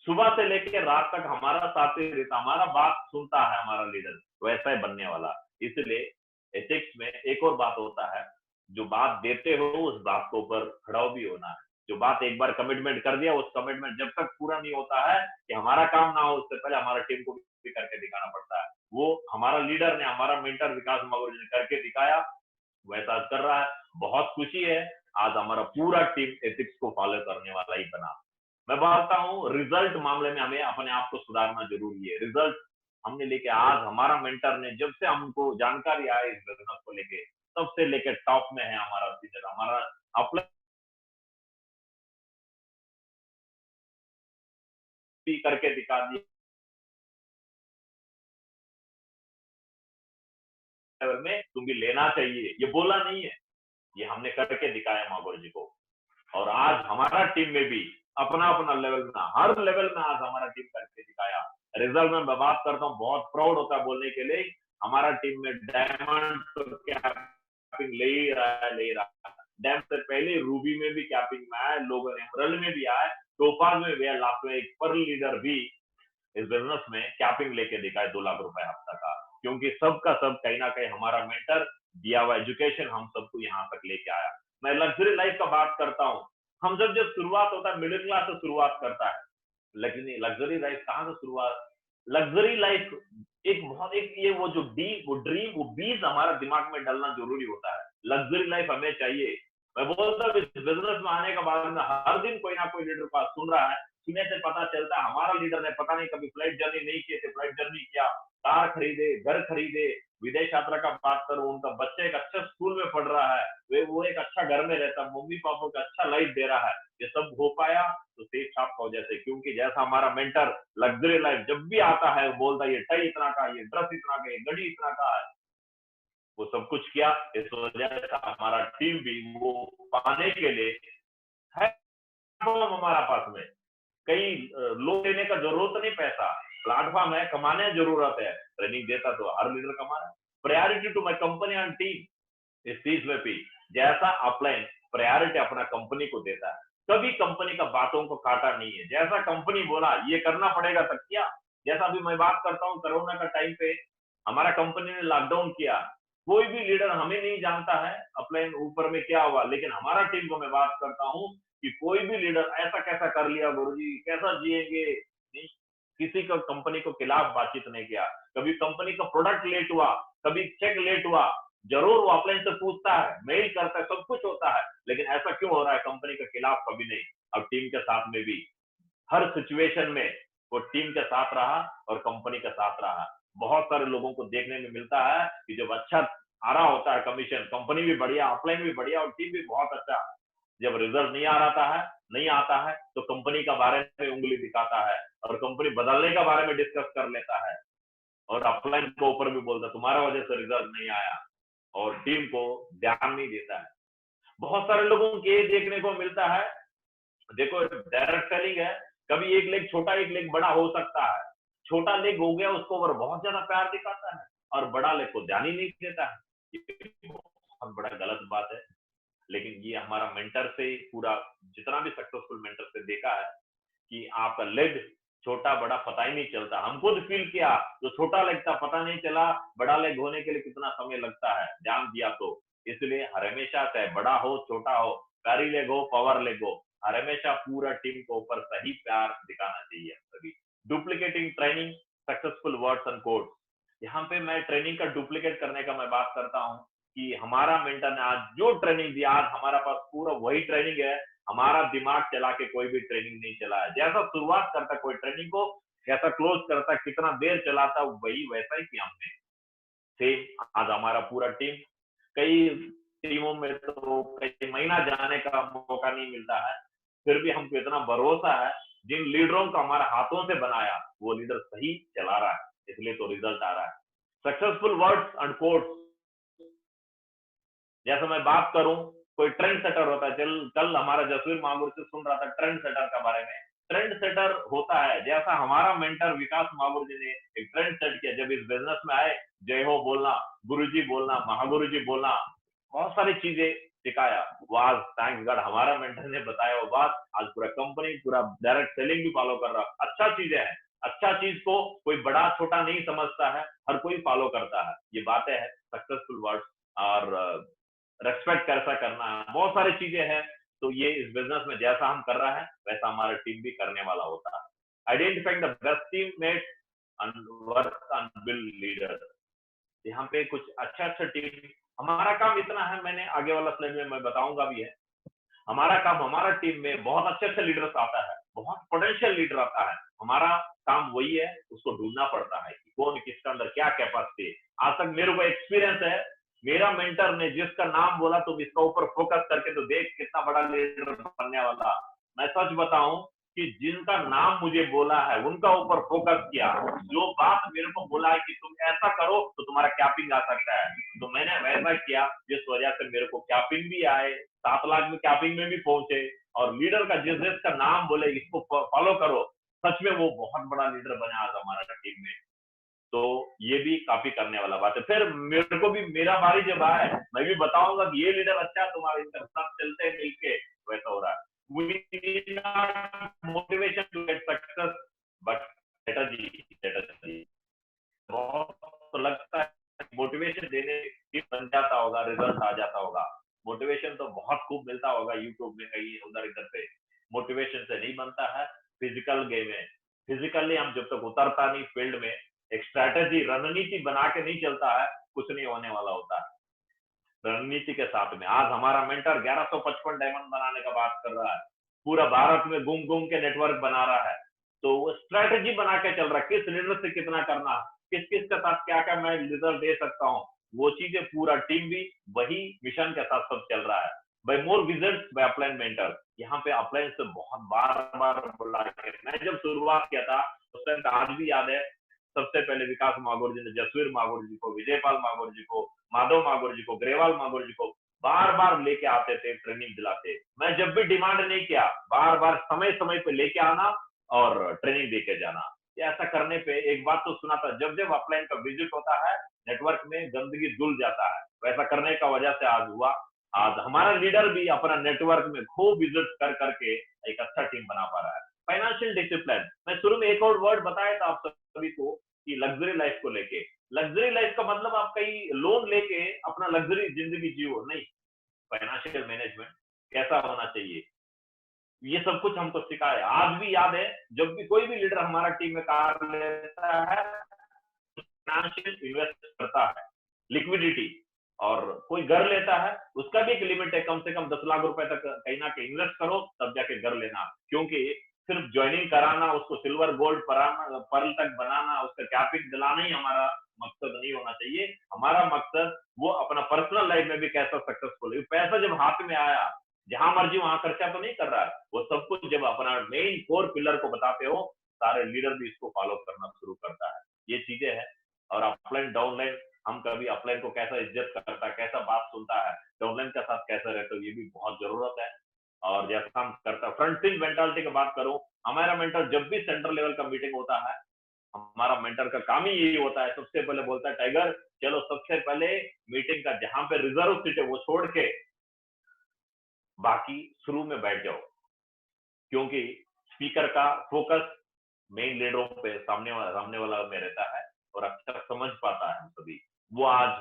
सुबह से लेकर रात तक हमारा साथी रहता, हमारा बात सुनता है हमारा लीडर, वैसा ही बनने वाला। इसलिए एथिक्स में एक और बात होता है, जो बात देते हो उस बात के ऊपर खड़ा भी होना है। जो बात एक बार कमिटमेंट कर दिया, उस कमिटमेंट जब तक पूरा नहीं होता है कि हमारा काम ना हो, उससे पहले हमारा टीम को भी करके दिखाना पड़ता है। वो हमारा लीडर ने, हमारा मेंटर विकास मगोरी ने करके दिखाया, वैसा कर रहा है। बहुत खुशी है, आज हमारा पूरा टीम एथिक्स को फॉलो करने वाला ही बना। मैं मानता हूँ रिजल्ट मामले में हमें अपने आप को सुधारना जरूरी है। रिजल्ट हमने लेके, आज हमारा मेंटर ने जब से हमको जानकारी आई इस बिजनेस को लेके, तब से लेके टॉप में है हमारा सीनियर, हमारा अपना करके दिखा दिया में, तुम भी लेना चाहिए, ये बोला नहीं है, ये हमने करके दिखाया मागोर जी को। और आज हमारा टीम में भी अपना अपना लेवल में, हर लेवल में आज हमारा टीम करके दिखाया। रिजल्ट में मैं बात करता हूँ, बहुत प्राउड होता है बोलने के लिए, हमारा टीम में डायमंड तो कैपिंग ले ही रहा है, ले ही रहा है। डायमंड से पहले रूबी में भी कैपिंग में आया, लोगों ने एमरल्ड में भी आया, टोपाज में भी आया, लास्ट में एक पर्ल लीडर भी इस बिजनेस में कैपिंग लेके दिखाए 2 लाख रुपए हफ्ता का। क्योंकि सबका सब कहीं ना कहीं हमारा मेंटर दिया हुआ एजुकेशन हम सबको यहाँ तक लेके आया। मैं लग्जरी लाइफ का बात करता हूँ, हम जब शुरुआत होता है मिडिल क्लास से शुरुआत करता है, लेकिन लग्जरी लाइफ कहाँ से शुरुआत, लग्जरी लाइफ एक बहुत एक ये वो जो डी वो ड्रीम वो बीज हमारा दिमाग में डालना जरूरी होता है। लग्जरी लाइफ हमें चाहिए। मैं बोलता हूँ इस बिजनेस में आने के बाद में हर दिन कोई ना कोई लीडर पास सुन रहा है, सुनने से पता चलता है हमारा लीडर ने पता नहीं कभी फ्लाइट जर्नी नहीं की थी, फ्लाइट जर्नी किया, कार खरीदे, घर खरीदे, विदेश यात्रा का बात करूं, उनका बच्चा एक अच्छा स्कूल में पढ़ रहा है, वे वो एक अच्छा घर में रहता, मम्मी पापा को अच्छा लाइफ दे रहा है, ये सब हो पाया तो सेठ साहब की वजह से। क्योंकि जैसा हमारा मेंटर लग्जरी लाइफ जब भी आता है वो बोलता है ये टाई इतना का, ये ड्रेस इतना का, ये घड़ी इतना का है, वो सब कुछ किया। इस वजह से हमारा टीम भी वो पाने के लिए है हमारा पास में, कई लोन लेने का जरूरत नहीं, पैसा प्लेटफॉर्म है, कमाने की जरूरत है, ट्रेनिंग देता तो हर लीडर कमा रहा है। Priority to my company and team, इस चीज में भी जैसा अपलाइन प्रायोरिटी अपना कंपनी को देता है, कभी कंपनी का बातों को काटा नहीं है, जैसा कंपनी बोला ये करना पड़ेगा तक किया। जैसा अभी मैं बात करता हूँ कोरोना का टाइम पे हमारा कंपनी ने लॉकडाउन किया, कोई भी लीडर हमें नहीं जानता है अपलाइन ऊपर में क्या हुआ, लेकिन हमारा टीम को मैं बात करता हूँ कि कोई भी लीडर ऐसा कैसा कर लिया गुरुजी, कैसा जिएंगे नहीं, किसी का कंपनी को खिलाफ बातचीत नहीं किया, कभी कंपनी का प्रोडक्ट लेट हुआ, कभी चेक लेट हुआ, जरूर वो अपलाइन से पूछता है, मेल करता है, सब कुछ होता है, लेकिन ऐसा क्यों हो रहा है कंपनी के खिलाफ कभी नहीं। अब टीम के साथ में भी हर सिचुएशन में वो टीम के साथ रहा और कंपनी के साथ रहा। बहुत सारे लोगों को देखने में मिलता है कि जब अच्छा आ रहा होता है कमीशन, कंपनी भी बढ़िया, अपलाइन भी बढ़िया और टीम भी बहुत अच्छा, जब रिजल्ट नहीं आ रहा है, नहीं आता है तो कंपनी का बारे में उंगली दिखाता है और कंपनी बदलने का बारे में डिस्कस कर लेता है और अपलाइन को ऊपर भी बोलता है तुम्हारा वजह से रिजल्ट नहीं आया, और टीम को ध्यान नहीं देता है। बहुत सारे लोगों को ये देखने को मिलता है, देखो डायरेक्ट सेलिंग है, कभी एक लेग छोटा एक लेग बड़ा हो सकता है, छोटा लेग हो गया उसको और बहुत ज्यादा प्यार दिखाता है और बड़ा लेग को ध्यान ही नहीं देता है, ये बहुत बड़ा गलत बात है। लेकिन ये हमारा मेंटर से पूरा जितना भी सक्सेसफुल मेंटर से देखा है कि आपका लेग छोटा बड़ा पता ही नहीं चलता, हम खुद फील किया, जो छोटा लेग था पता नहीं चला बड़ा लेग होने के लिए कितना समय लगता है, ध्यान दिया तो। इसलिए हर हमेशा चाहे बड़ा हो छोटा हो, प्यारी लेग हो पावर लेग हो, और हमेशा पूरा टीम को ऊपर सही प्यार दिखाना चाहिए सभी। Duplicating training successful words and codes. यहाँ पे मैं ट्रेनिंग का डुप्लीकेट करने का मैं बात करता हूँ कि हमारा मेंटर ने आज जो ट्रेनिंग दिया, आज हमारा पास पूरा वही ट्रेनिंग है। हमारा दिमाग चला के कोई भी ट्रेनिंग नहीं चला है। जैसा शुरुआत करता कोई ट्रेनिंग को, कैसा क्लोज करता, कितना देर चलाता, वही वैसा ही किया हमने। सेम आज हमारा पूरा टीम, कई टीमों में तो कई महीना जाने का मौका नहीं मिलता है, फिर भी हमको इतना भरोसा है जिन लीडरों को हमारे हाथों से बनाया वो लीडर सही चला रहा है, इसलिए तो रिजल्ट आ रहा है। Successful words and quotes. जैसे मैं बात करूं, कोई ट्रेंड सेटर होता है। कल हमारा जसवीर मांगुर से सुन रहा था ट्रेंड सेटर के बारे में। ट्रेंड सेटर होता है जैसा हमारा मेंटर विकास मांगुर जी ने एक ट्रेंड सेट किया। जब इस बिजनेस में आए, जय हो बोलना, गुरुजी बोलना, महागुरु जी बोलना, बहुत सारी चीजें सिखाया। वो आज थैंक्स गॉड हमारा मेंटर ने बताया वो बात, आज पूरा कंपनी पूरा डायरेक्ट सेलिंग भी फॉलो कर रहा है। अच्छा चीजें है, अच्छा चीज को कोई बड़ा छोटा नहीं समझता है, हर कोई फॉलो करता है। ये बातें हैं सक्सेसफुल वर्ड्स। और रेस्पेक्ट कैसा करना है, बहुत सारी चीजें हैं। तो ये इस बिजनेस में जैसा हम कर रहे हैं वैसा हमारा टीम भी करने वाला होता है। Identifying the best teammate and work on build leader. यहाँ पे कुछ अच्छा अच्छा टीम, हमारा काम इतना है, मैंने आगे वाला स्लाइड में मैं बताऊंगा भी है। हमारा काम, हमारा टीम में बहुत अच्छे अच्छे लीडर्स आता है, बहुत पोटेंशियल लीडर आता है। हमारा काम वही है, उसको ढूंढना पड़ता है कि कौन किसके अंदर क्या कैपेसिटी है। आज तक मेरे को एक्सपीरियंस है, मेरा मेंटर ने जिसका नाम बोला तुम इसका ऊपर फोकस करके तो देख कितना बड़ा लीडर बनने वाला। मैं सच बताऊं कि जिनका नाम मुझे बोला है उनका ऊपर फोकस किया, जो बात मेरे को बोला है कि तुम ऐसा करो तो तुम्हारा कैपिंग आ सकता है, तो मैंने वैसा किया, जिस वजह से मेरे को कैपिंग भी आए, 7 लाख में कैपिंग में भी पहुंचे। और लीडर का जिस जिसका नाम बोले इसको फॉलो करो, सच में वो बहुत बड़ा लीडर बना आज हमारा टीम में। तो ये भी काफी करने वाला बात है। फिर मेरे को भी मेरा बारी जब आए, मैं भी बताऊंगा कि ये लीडर अच्छा तुम्हारे इनका सब चलते हैं मिलके, वैसा हो रहा है। We need not motivation to get success, but strategy। बहुत तो लगता है मोटिवेशन देने ही बन जाता होगा, रिजल्ट आ जाता होगा। मोटिवेशन तो बहुत खूब मिलता होगा यूट्यूब में कहीं उधर इधर पे, मोटिवेशन से नहीं बनता है। फिजिकल गेम है, फिजिकली हम जब तक उतरता नहीं फील्ड में, एक स्ट्रैटेजी रणनीति बना के नहीं चलता है, कुछ नहीं होने वाला होता है। रणनीति के साथ में आज हमारा मेंटर 1155 डायमंड बनाने का बात कर रहा है, पूरा भारत में घूम घूम के नेटवर्क बना रहा है। तो वो स्ट्रैटेजी बना के चल रहा है, किस लीडर से कितना करना, किस किस के साथ क्या क्या मैं रिजल्ट दे सकता हूँ, वो चीजें पूरा टीम भी वही मिशन के साथ सब चल रहा है। बाय मोर विजिट्स बाय अपलाइन मेंटर। यहाँ पे अपलाइन से बहुत बार बार बोला, मैं जब शुरुआत किया था उस टाइम आज भी याद है, सबसे पहले विकास मागुर जी ने जसवीर मागुर जी को, विजयपाल मागुर जी को, माधव मागुर जी को, ग्रेवाल मागुर जी को बार बार लेके आते थे, ट्रेनिंग दिलाते। मैं जब भी डिमांड नहीं किया, बार बार समय समय पे लेके आना और ट्रेनिंग देके जाना। ऐसा करने पे एक बात तो सुना था, जब जब अपलाइन का विजिट होता है नेटवर्क में गंदगी धुल जाता है। वैसा करने का वजह से आज हुआ, आज हमारा लीडर भी अपना नेटवर्क में खूब विजिट कर करके एक अच्छा टीम बना पा रहा है। फाइनेंशियल डिसिप्लिन, मैं शुरू में एक और वर्ड बताया था आप सभी को कि लग्जरी लाइफ को लेके। लग्जरी लाइफ का मतलब आप कहीं लोन लेके अपना लग्जरी जिंदगी जियो नहीं, फाइनेंशियल मैनेजमेंट कैसा होना चाहिए, ये सब कुछ हमको सिखाया। आज भी याद है, जब भी कोई भी लीडर हमारा टीम में कार्य लेता है, फाइनेंशियल इन्वेस्ट करता है, लिक्विडिटी, और कोई घर लेता है उसका भी एक लिमिट है, कम से कम 10 लाख रुपए तक कहीं ना कहीं इन्वेस्ट करो तब जाके घर लेना। क्योंकि सिर्फ ज्वाइनिंग कराना, उसको सिल्वर गोल्ड पर्ल तक बनाना, उसका कैपिंग दिलाना ही हमारा मकसद नहीं होना चाहिए। हमारा मकसद वो अपना पर्सनल लाइफ में भी कैसा सक्सेसफुल है। पैसा जब हाथ में आया, जहां मर्जी वहां खर्चा तो नहीं कर रहा है, वो सब कुछ जब अपना मेन कोर पिलर को बताते हो, सारे लीडर भी इसको फॉलो करना शुरू करता है। ये चीजें हैं। और अपलाइन डाउनलाइन, हम कभी अपलाइन को कैसा इज्जत करता है, कैसा बात सुनता है, डाउनलाइन के साथ कैसा रहता है, ये भी बहुत जरूरत है। और जैसा हम करता है फ्रंट सीट मेंटालिटी की बात करूं, हमारा मेंटर जब भी सेंट्रल लेवल का मीटिंग होता है, हमारा मेंटर का काम ही यही होता है, सबसे पहले बोलता है टाइगर चलो सबसे पहले मीटिंग का जहां पे रिजर्व सीट है वो छोड़ के बाकी शुरू में बैठ जाओ। क्योंकि स्पीकर का फोकस मेन लीडरों पे, सामने वाला में रहता है और अच्छा समझ पाता है हम सभी। वो आज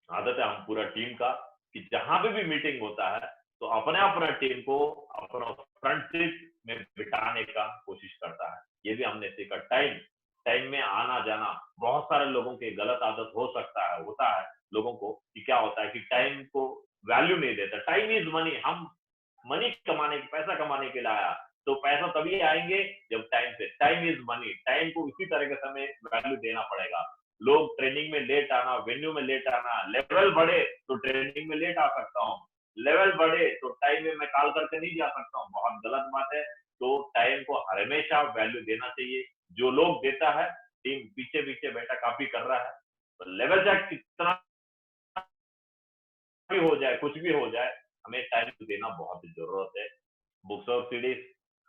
आदत है हम पूरा टीम का कि जहां पे भी मीटिंग होता है तो अपने अपना टीम को अपना फ्रंट सीट में बिठाने का कोशिश करता है। ये भी हमने सीखा। टाइम टाइम में आना जाना, बहुत सारे लोगों की गलत आदत हो सकता है, होता है लोगों को, कि क्या होता है कि टाइम को वैल्यू नहीं देता। Time is money. हम मनी कमाने की, पैसा कमाने के लिए आया, तो पैसा तभी आएंगे जब टाइम से। Time is money. टाइम को इसी तरह से हमें वैल्यू देना पड़ेगा। लोग ट्रेनिंग में लेट आना, वेन्यू में लेट आना, लेवल बढ़े तो ट्रेनिंग में लेट आ सकता हूँ, लेवल बढ़े तो टाइम में मैं कॉल करके नहीं जा सकता हूँ, बहुत गलत बात है। तो टाइम को हमेशा वैल्यू देना चाहिए। जो लोग देता है, टीम पीछे पीछे बैठा कॉपी कर रहा है, तो लेवल चाहे कितना भी हो जाए, कुछ भी हो जाए, हमें टाइम देना बहुत जरूरत है। बुक्स और सीरीज,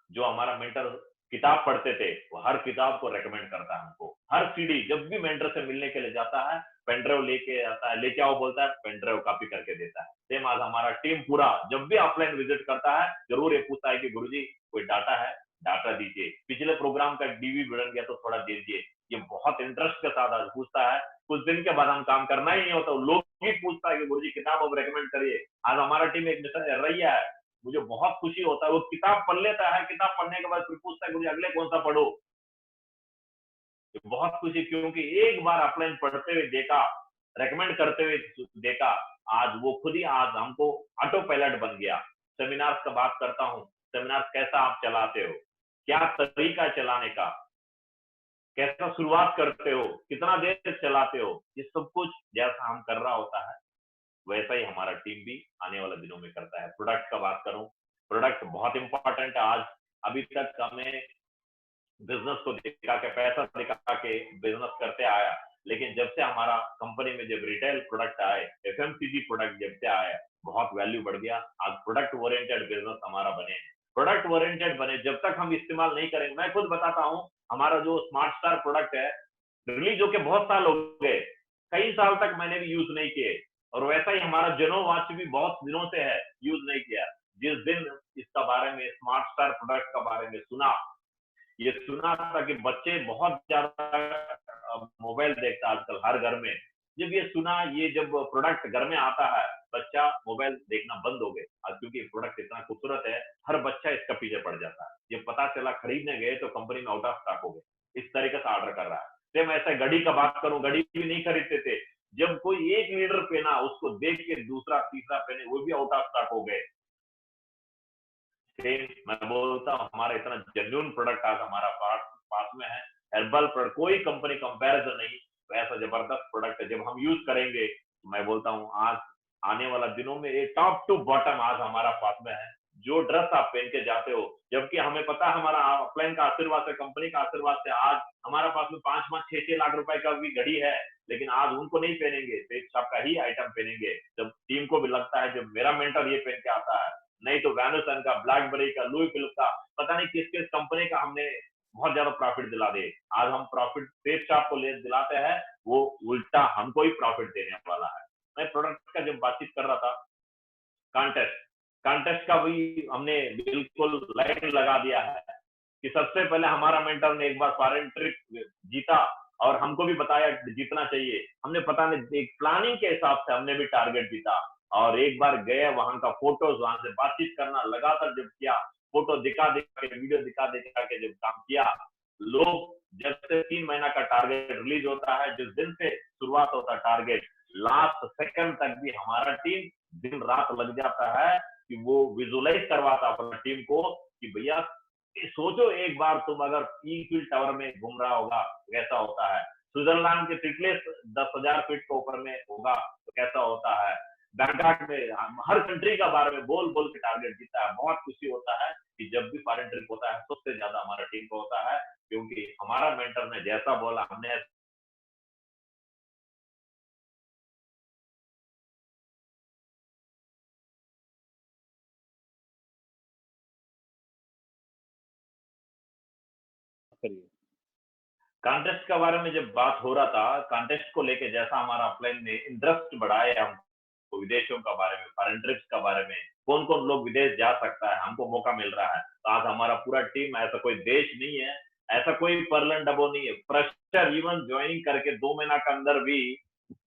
जो हमारा मेंटर किताब पढ़ते थे, वो हर किताब को रेकमेंड करता है हमको। हर सीडी जब भी मेंटर से मिलने के लिए जाता है, पेनड्राइव लेके आता है, लेके आओ बोलता है, पेनड्राइव कॉपी करके देता है। सेम आज हमारा टीम पूरा जब भी ऑफलाइन विजिट करता है, जरूर ये पूछता है कि गुरुजी कोई डाटा है, डाटा दीजिए, पिछले प्रोग्राम का डीवी बन गया तो थोड़ा दे दीजिए। ये बहुत इंटरेस्ट के साथ आज पूछता है। कुछ दिन के बाद हम काम करना ही नहीं होता, लोग ही पूछता है कि गुरुजी किताब अब रेकमेंड करिए। आज हमारा टीम एक मिशन रैया है, मुझे बहुत खुशी होता है। वो किताब पढ़ लेता है, किताब पढ़ने के बाद फिर पूछता है मुझे अगले कौन सा पढ़ो। बहुत खुशी, क्योंकि एक बार अपलाइन पढ़ते हुए देखा, रेकमेंड करते हुए देखा, आज वो खुद ही आज हमको ऑटो पायलट बन गया। सेमिनार्स का बात करता हूँ, सेमिनार कैसा आप चलाते हो, क्या तरीका चलाने का, कैसा शुरुआत करते हो, कितना देर चलाते हो, ये सब कुछ जैसा हम कर रहा होता है, वैसा ही हमारा टीम भी आने वाले दिनों में करता है। प्रोडक्ट का बात करूं, प्रोडक्ट बहुत इंपॉर्टेंट है। आज अभी तक हमें बिजनेस को दिखा के, पैसा दिखा के बिजनेस करते आया, लेकिन जब से हमारा कंपनी में जब रिटेल प्रोडक्ट आए, एफएमसीजी प्रोडक्ट जब से आए, बहुत वैल्यू बढ़ गया। आज प्रोडक्ट ओरिएंटेड बिजनेस हमारा बने। प्रोडक्ट ओरिएंटेड बने, जब तक हम इस्तेमाल नहीं करेंगे। मैं खुद बताता हूँ, हमारा जो स्मार्ट स्टार प्रोडक्ट है, रिलीज होके बहुत साल हो गए, कई साल तक मैंने भी यूज नहीं किए। और वैसा ही हमारा जेनो वॉच भी बहुत दिनों से है, यूज नहीं किया। जिस दिन इसका बारे में, स्मार्ट स्टार प्रोडक्ट का बारे में सुना, ये सुना था कि बच्चे बहुत ज्यादा मोबाइल देखता है आजकल हर घर में। जब ये सुना, ये जब प्रोडक्ट घर में आता है, बच्चा मोबाइल देखना बंद हो गए। आज क्योंकि प्रोडक्ट इतना खूबसूरत है, हर बच्चा इसका पीछे पड़ जाता है। ये पता चला, खरीदने गए तो कंपनी में आउट ऑफ स्टॉक हो गए, इस तरीके से ऑर्डर कर रहा है। सेम ऐसा घड़ी का बात करूं, घड़ी भी नहीं खरीदते थे, जब कोई एक लीडर पहना, उसको देख के दूसरा तीसरा पहने, वो भी आउट ऑफ स्टॉक हो गए। सेम मैं बोलता हूँ, हमारा इतना जेन्युइन प्रोडक्ट आज हमारा पास पास में है। हेर्बल प्रोडक्ट, कोई कंपनी कंपैरिजन नहीं, वैसा जबरदस्त प्रोडक्ट है। जब हम यूज करेंगे, मैं बोलता हूँ आज आने वाला दिनों में ये टॉप टू बॉटम आज हमारा पास में है। जो ड्रेस आप पहन के जाते हो, जबकि हमें पता है हमारा ऑफलाइन का आशीर्वाद से, कंपनी का आशीर्वाद से आज हमारा पास में 5-5, 6-6 लाख रुपए का भी घड़ी है, लेकिन आज उनको नहीं पहनेंगे, फेक शॉप का ही आइटम पहनेंगे। जब टीम को भी लगता है, जब मेरा मेंटर ये पहन के आता है, नहीं तो वैनुसन का, ब्लैकबेरी का, लुई फिलिप का, पता नहीं किस किस कंपनी का हमने बहुत ज्यादा प्रॉफिट दिला दे। आज हम प्रॉफिट फेक शॉप को ले दिलाते हैं, वो उल्टा हमको ही प्रॉफिट देने वाला है। मैं प्रोडक्ट का जब बातचीत कर रहा था, कॉन्टेस्ट कॉन्टेस्ट का भी हमने बिल्कुल लाइन लगा दिया है कि सबसे पहले हमारा मेंटर ने एक बार फॉरेन ट्रिप जीता, और हमको भी बताया जीतना चाहिए। हमने पता नहीं, एक प्लानिंग के हिसाब से हमने भी टारगेट जीता। और एक बार गए, वहां का फोटोज, वहां से बातचीत करना लगातार जब किया, फोटो दिखा दिखा के, वीडियो दिखा दिखा के जब काम किया, लोग, जब से 3 महीना का टारगेट रिलीज होता है, जिस दिन से शुरुआत होता है टारगेट, लास्ट सेकंड तक भी हमारा टीम दिन रात लग जाता है कि वो विजुअलाइज करवाता अपना टीम को कि भैया सोचो, एक बार तुम अगर ईफिल टावर में घूम रहा होगा तो कैसा होता है, स्विट्जरलैंड के तिटलिस 10,000 फीट के ऊपर में होगा तो कैसा होता है, बैंकॉक में, हर कंट्री का बारे में बोल बोल के टारगेट जीता है। बहुत खुशी होता है कि जब भी फॉरेन ट्रिप होता है, सबसे ज्यादा हमारा टीम को होता है, क्योंकि हमारा मेंटर ने जैसा बोला, हमने करिए। कॉन्टेस्ट के बारे में जब बात हो रहा था, कॉन्टेस्ट को लेके जैसा हमारा अपलाइन में इंटरेस्ट बढ़ाए हम, तो विदेशों का बारे में, फॉरेन ट्रिप्स का बारे में, कौन कौन लोग विदेश जा सकता है, हमको मौका मिल रहा है। तो आज हमारा पूरा टीम, ऐसा कोई देश नहीं है, ऐसा कोई परलन डबो नहीं है, फ्रेशर इवन ज्वाइनिंग करके 2 महीना के अंदर भी,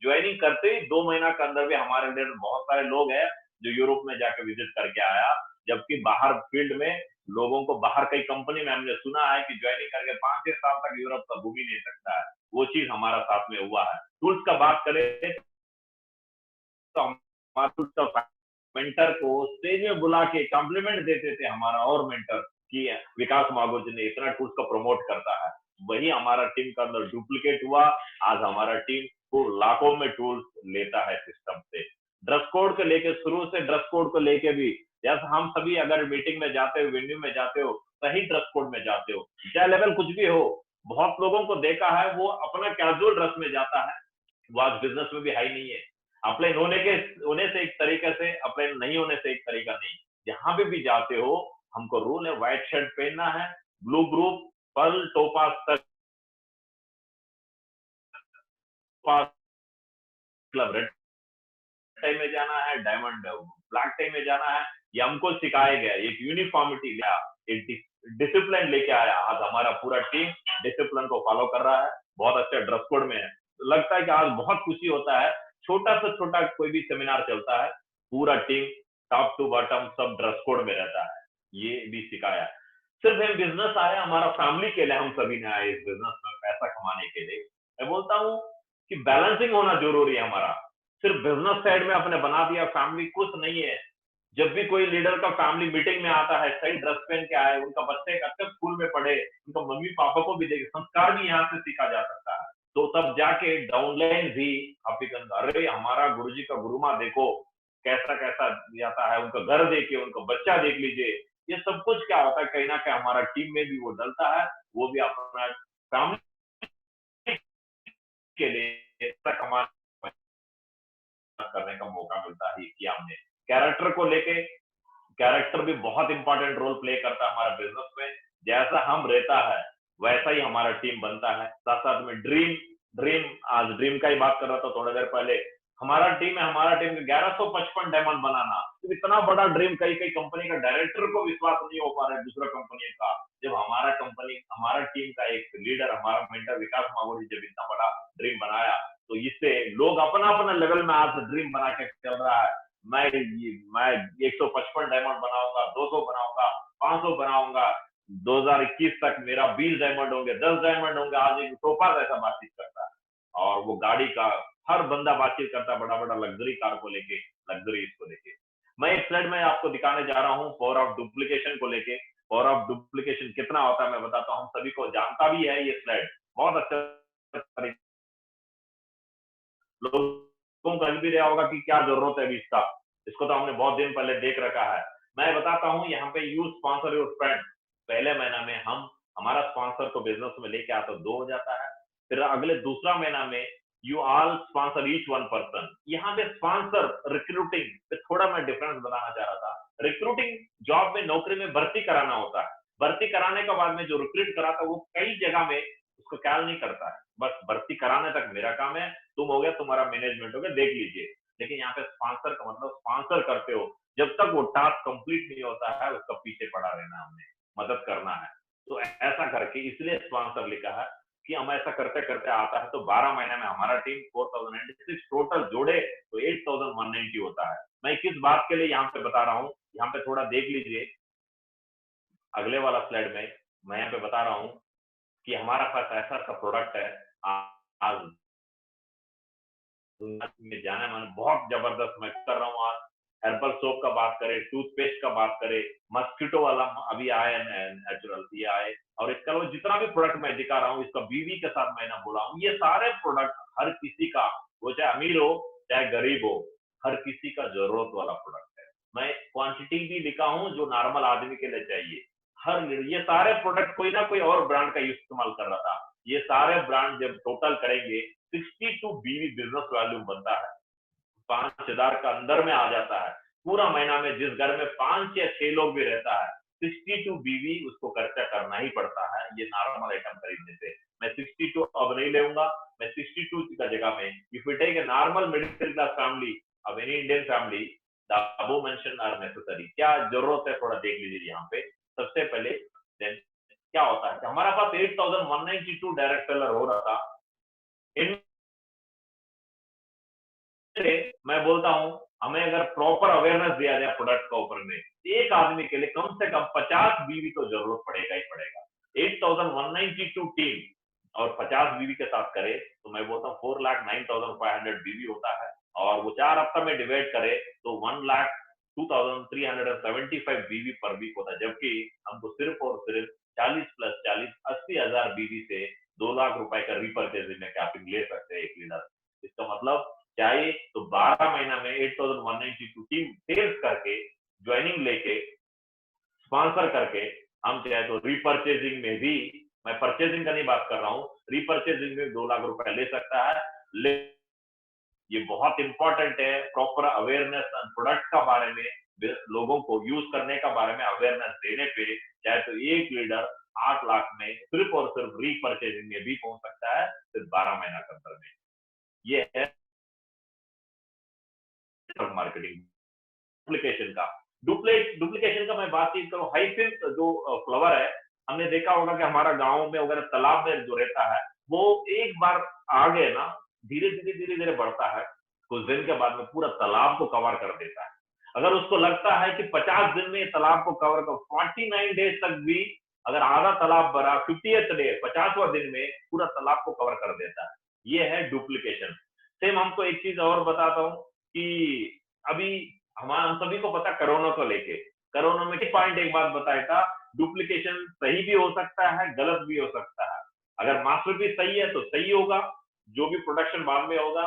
ज्वाइनिंग करते ही 2 महीना के अंदर भी हमारे अंदर बहुत सारे लोग हैं जो यूरोप में जाके विजिट करके आया, जबकि बाहर फील्ड में लोगों को बाहर कई कंपनी में हमने सुना है कि ज्वाइनिंग करके 5-6 साल तक यूरोप का घूम ही नहीं सकता है। वो चीज हमारा साथ में हुआ है। टूल्स का बात करें तो हमारा मेंटर को स्टेज में बुला के कॉम्प्लीमेंट देते थे हमारा और मेंटर कि विकास मागो जी ने इतना टूल्स को प्रमोट करता है। वही हमारा टीम का अंदर डुप्लीकेट हुआ। आज हमारा टीम को लाखों में टूल्स लेता है सिस्टम से। ड्रेस कोड को लेके शुरू से ड्रेस कोड को लेके भी, जैसे हम सभी अगर मीटिंग में जाते हो, वेन्यू में जाते हो, सही ड्रेस कोड में जाते हो, चाहे लेवल कुछ भी हो। बहुत लोगों को देखा है वो अपना कैजुअल ड्रेस में जाता है, वो आज बिजनेस में भी हाई नहीं है। अपलाइन होने से एक तरीके से, अपलाइन नहीं होने से एक तरीका नहीं। जहां भी जाते हो, हमको रूल है व्हाइट शर्ट पहनना है, ब्लू ग्रुप, पर्ल, टोपास तक क्लब, रेड टाई में जाना है, डायमंड ब्लैक टाई में जाना है। ये हमको सिखाया गया, एक यूनिफॉर्मिटी लिया, एक डिसिप्लिन लेके आया। आज हमारा पूरा टीम डिसिप्लिन को फॉलो कर रहा है, बहुत अच्छा ड्रेस कोड में है। लगता है कि आज बहुत खुशी होता है, छोटा से छोटा कोई भी सेमिनार चलता है, पूरा टीम टॉप टू बॉटम सब ड्रेस कोड में रहता है। ये भी सिखाया। सिर्फ हम बिजनेस आए, हमारा फैमिली के लिए हम सभी ने आए इस बिजनेस में पैसा कमाने के लिए। मैं बोलता हूँ कि बैलेंसिंग होना जरूरी है हमारा। सिर्फ बिजनेस साइड में आपने बना दिया, फैमिली कुछ नहीं है। जब भी कोई लीडर का फैमिली मीटिंग में आता है, सही ड्रेस पहन के आए, उनका बच्चे एक अच्छे स्कूल में पढ़े, उनका मम्मी पापा को भी देखे, संस्कार भी यहाँ से सीखा जा सकता है। तो तब जाके डाउनलाइन भी आप अरे हमारा गुरुजी का गुरुमा देखो कैसा कैसा जाता है, उनका घर देखिए, उनका बच्चा देख लीजिए। ये सब कुछ क्या होता है, कहीं ना कहीं हमारा टीम में भी वो डलता है, वो भी अपना फैमिली के लिए कमा करने का मौका मिलता है। किया हमने। कैरेक्टर को लेके, कैरेक्टर भी बहुत इंपॉर्टेंट रोल प्ले करता है हमारा बिजनेस में। जैसा हम रहता है वैसा ही हमारा टीम बनता है। साथ साथ में ड्रीम ड्रीम आज ड्रीम का ही बात कर रहा था थोड़ी देर पहले। हमारा टीम है, हमारा टीम 1155 डायमंड बनाना, तो इतना बड़ा ड्रीम कई कई कंपनी का डायरेक्टर को विश्वास नहीं हो पा रहा है दूसरा कंपनी का। जब हमारा टीम का एक लीडर, हमारा मेंटर विकास मागोरी जब इतना बड़ा ड्रीम बनाया, तो इससे लोग अपना अपना लेवल में आज ड्रीम बना के चल रहा है। मैं 155 डायमंड बनाऊंगा, 200 बनाऊंगा, 500 बनाऊंगा, 2021 तक मेरा 20 डायमंड होंगे, 10 डायमंड होंगे। आज एक टोपर ऐसा बातचीत करता है, और वो गाड़ी का हर बंदा बातचीत करता है, बड़ा बड़ा लग्जरी कार को लेके, लग्जरी इसको लेके। मैं एक स्लाइड में आपको दिखाने जा रहा हूँ पावर ऑफ डुप्लीकेशन को लेके। पावर ऑफ डुप्लीकेशन कितना होता है मैं बताता हूँ, सभी को जानता भी है ये स्लाइड, बहुत अच्छा लोगों को लग भी रहा होगा कि क्या जरूरत है अभी इसका, इसको तो हमने बहुत दिन पहले देख रखा है। मैं बताता हूँ यहाँ पे यूज स्पॉन्सर योर फ्रेंड। पहले महीना में हम हमारा स्पॉन्सर को बिजनेस में लेके आता 2 हो जाता है। फिर अगले दूसरा महीना में you all sponsor each one person. यहाँ पे स्पॉन्सर रिक्रूटिंग पे थोड़ा मैं डिफरेंस बताना चाह रहा था। रिक्रूटिंग जॉब में, नौकरी में भर्ती कराना होता है। भर्ती कराने के बाद में जो रिक्रूट कराता है वो कई जगह में उसको ख्याल नहीं करता है, बस भर्ती कराने तक मेरा काम है, तुम हो गया, तुम्हारा मैनेजमेंट हो गया, देख लीजिए। लेकिन यहाँ पे स्पॉन्सर का मतलब स्पॉन्सर करते हो, जब तक वो टास्क कंप्लीट नहीं होता है उसका पीछे पड़ा रहना, हमने मदद करना है। तो ऐसा करके इसलिए स्पॉन्सर लिखा है कि हम ऐसा करते करते आता है। तो 12 महीने में हमारा टीम 4096 टोटल जोड़े तो 8190 होता है। मैं किस बात के लिए यहाँ पे बता रहा हूँ, यहाँ पे थोड़ा देख लीजिए अगले वाला स्लाइड में। मैं यहाँ पे बता रहा हूँ कि हमारा पास ऐसा सा प्रोडक्ट है आज में जाने माने बहुत जबरदस्त मैं कर रहा हूँ। आज हेर्बल सोप का बात करें, टूथपेस्ट का बात करें, मस्कीटो वाला अभी आए नेचुरल ये आए, और इसका अलावा जितना भी प्रोडक्ट मैं दिखा रहा हूँ इसका बीवी के साथ मैंने बोला हूँ, ये सारे प्रोडक्ट हर किसी का, वो चाहे अमीर हो चाहे गरीब हो, हर किसी का जरूरत वाला प्रोडक्ट है। मैं क्वांटिटी भी लिखा हूँ जो नॉर्मल आदमी के लिए चाहिए। हर ये सारे प्रोडक्ट कोई ना कोई और ब्रांड का इस्तेमाल कर रहा था, ये सारे ब्रांड जब टोटल करेंगे 62 बीवी बिजनेस वैल्यूम बनता है, 5000 का अंदर में आ जाता है। पूरा महीना में जिस घर में 5 या 6 लोग भी रहता है, 62 बीवी उसको खर्चा करना ही पड़ता है ये नॉर्मल आइटम खरीदने से। मैं 62 अब नहीं लेऊंगा, मैं 62 का जगह में if you take a normal middle class family of any Indian family, the above mention are necessary. क्या जरूरत है थोड़ा देख लीजिए यहाँ पे। सबसे पहले क्या होता है, हमारा पास 8192 डायरेक्ट सेलर हो रहा था। मैं बोलता हूँ हमें अगर प्रॉपर अवेयरनेस दिया जाए प्रोडक्ट का ऊपर में, एक आदमी के लिए कम से कम 50 बीवी तो जरूरत पड़ेगा ही पड़ेगा। 8192 टीम और 50 बीवी के साथ करे तो मैं बोलता हूँ 4,09,500 बीवी होता है, और वो 4 हफ्ता में डिवाइड करे तो 1,02,375 बीवी पर वीक होता है, जबकि हमको सिर्फ और सिर्फ 40 प्लस 40 80,000 बीवी से 2 लाख रुपए का रीपर्चेजिंग में कैपिंग ले सकते हैं एक लीडर। इसका मतलब चाहे तो 12 महीना में 8192 टीम सेल्स करके, ज्वाइनिंग लेके, स्पॉन्सर करके, हम चाहे तो रीपर्चेजिंग में भी, मैं परचेजिंग का नहीं बात कर रहा हूँ, रीपर्चेजिंग में 2 लाख रुपए ले सकता है। ये बहुत इंपॉर्टेंट है, प्रॉपर अवेयरनेस प्रोडक्ट का बारे में, लोगों को यूज करने का बारे में अवेयरनेस देने पे चाहे तो एक लीडर 8 लाख में सिर्फ और सिर्फ रीपर्चेजिंग में भी पहुंच सकता है, सिर्फ 12 महीना के अंदर में। ये है मार्केटिंग। डुप्लीकेशन का, डुप्लीकेशन का मैं बातचीत करूं, हाइसिंथ जो फ्लावर है, हमने देखा होगा कि हमारा गांव में वगैरह तालाब में जो रहता है, वो एक बार आ गए ना, धीरे धीरे बढ़ता है, कुछ दिन के बाद में पूरा तालाब को कवर कर देता है। अगर उसको लगता है कि 50 दिन में तालाब को कवर कर, 49 डेज तक भी अगर आधा तालाब भरा, 50th डे 50वां दिन में पूरा तालाब को कवर कर देता है। ये है डुप्लीकेशन। सेम हमको एक चीज और बताता हूँ कि अभी हम सभी को पता कोरोना को लेके, कोरोना में पॉइंट एक बात बताया था, डुप्लीकेशन सही भी हो सकता है, गलत भी हो सकता है। अगर मास्टरपीस सही है तो सही होगा, जो भी प्रोडक्शन बाद में होगा।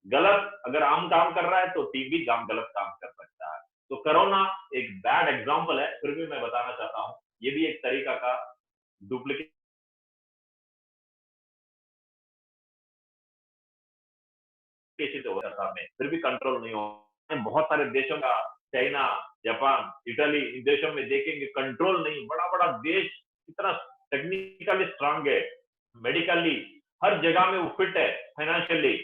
गलत अगर हम काम कर रहा है तो टीम भी काम गलत काम कर सकता है। तो कोरोना एक बैड एग्जांपल है, फिर भी मैं बताना चाहता हूँ ये भी एक तरीका का डुप्लीकेशन हो जाता है, फिर भी कंट्रोल नहीं हो। बहुत सारे देशों का, चाइना, जापान, इटली, इन देशों में देखेंगे कंट्रोल नहीं, बड़ा बड़ा देश इतना टेक्निकली स्ट्रांग है, मेडिकली हर जगह में वो फिट है, फाइनेंशियली,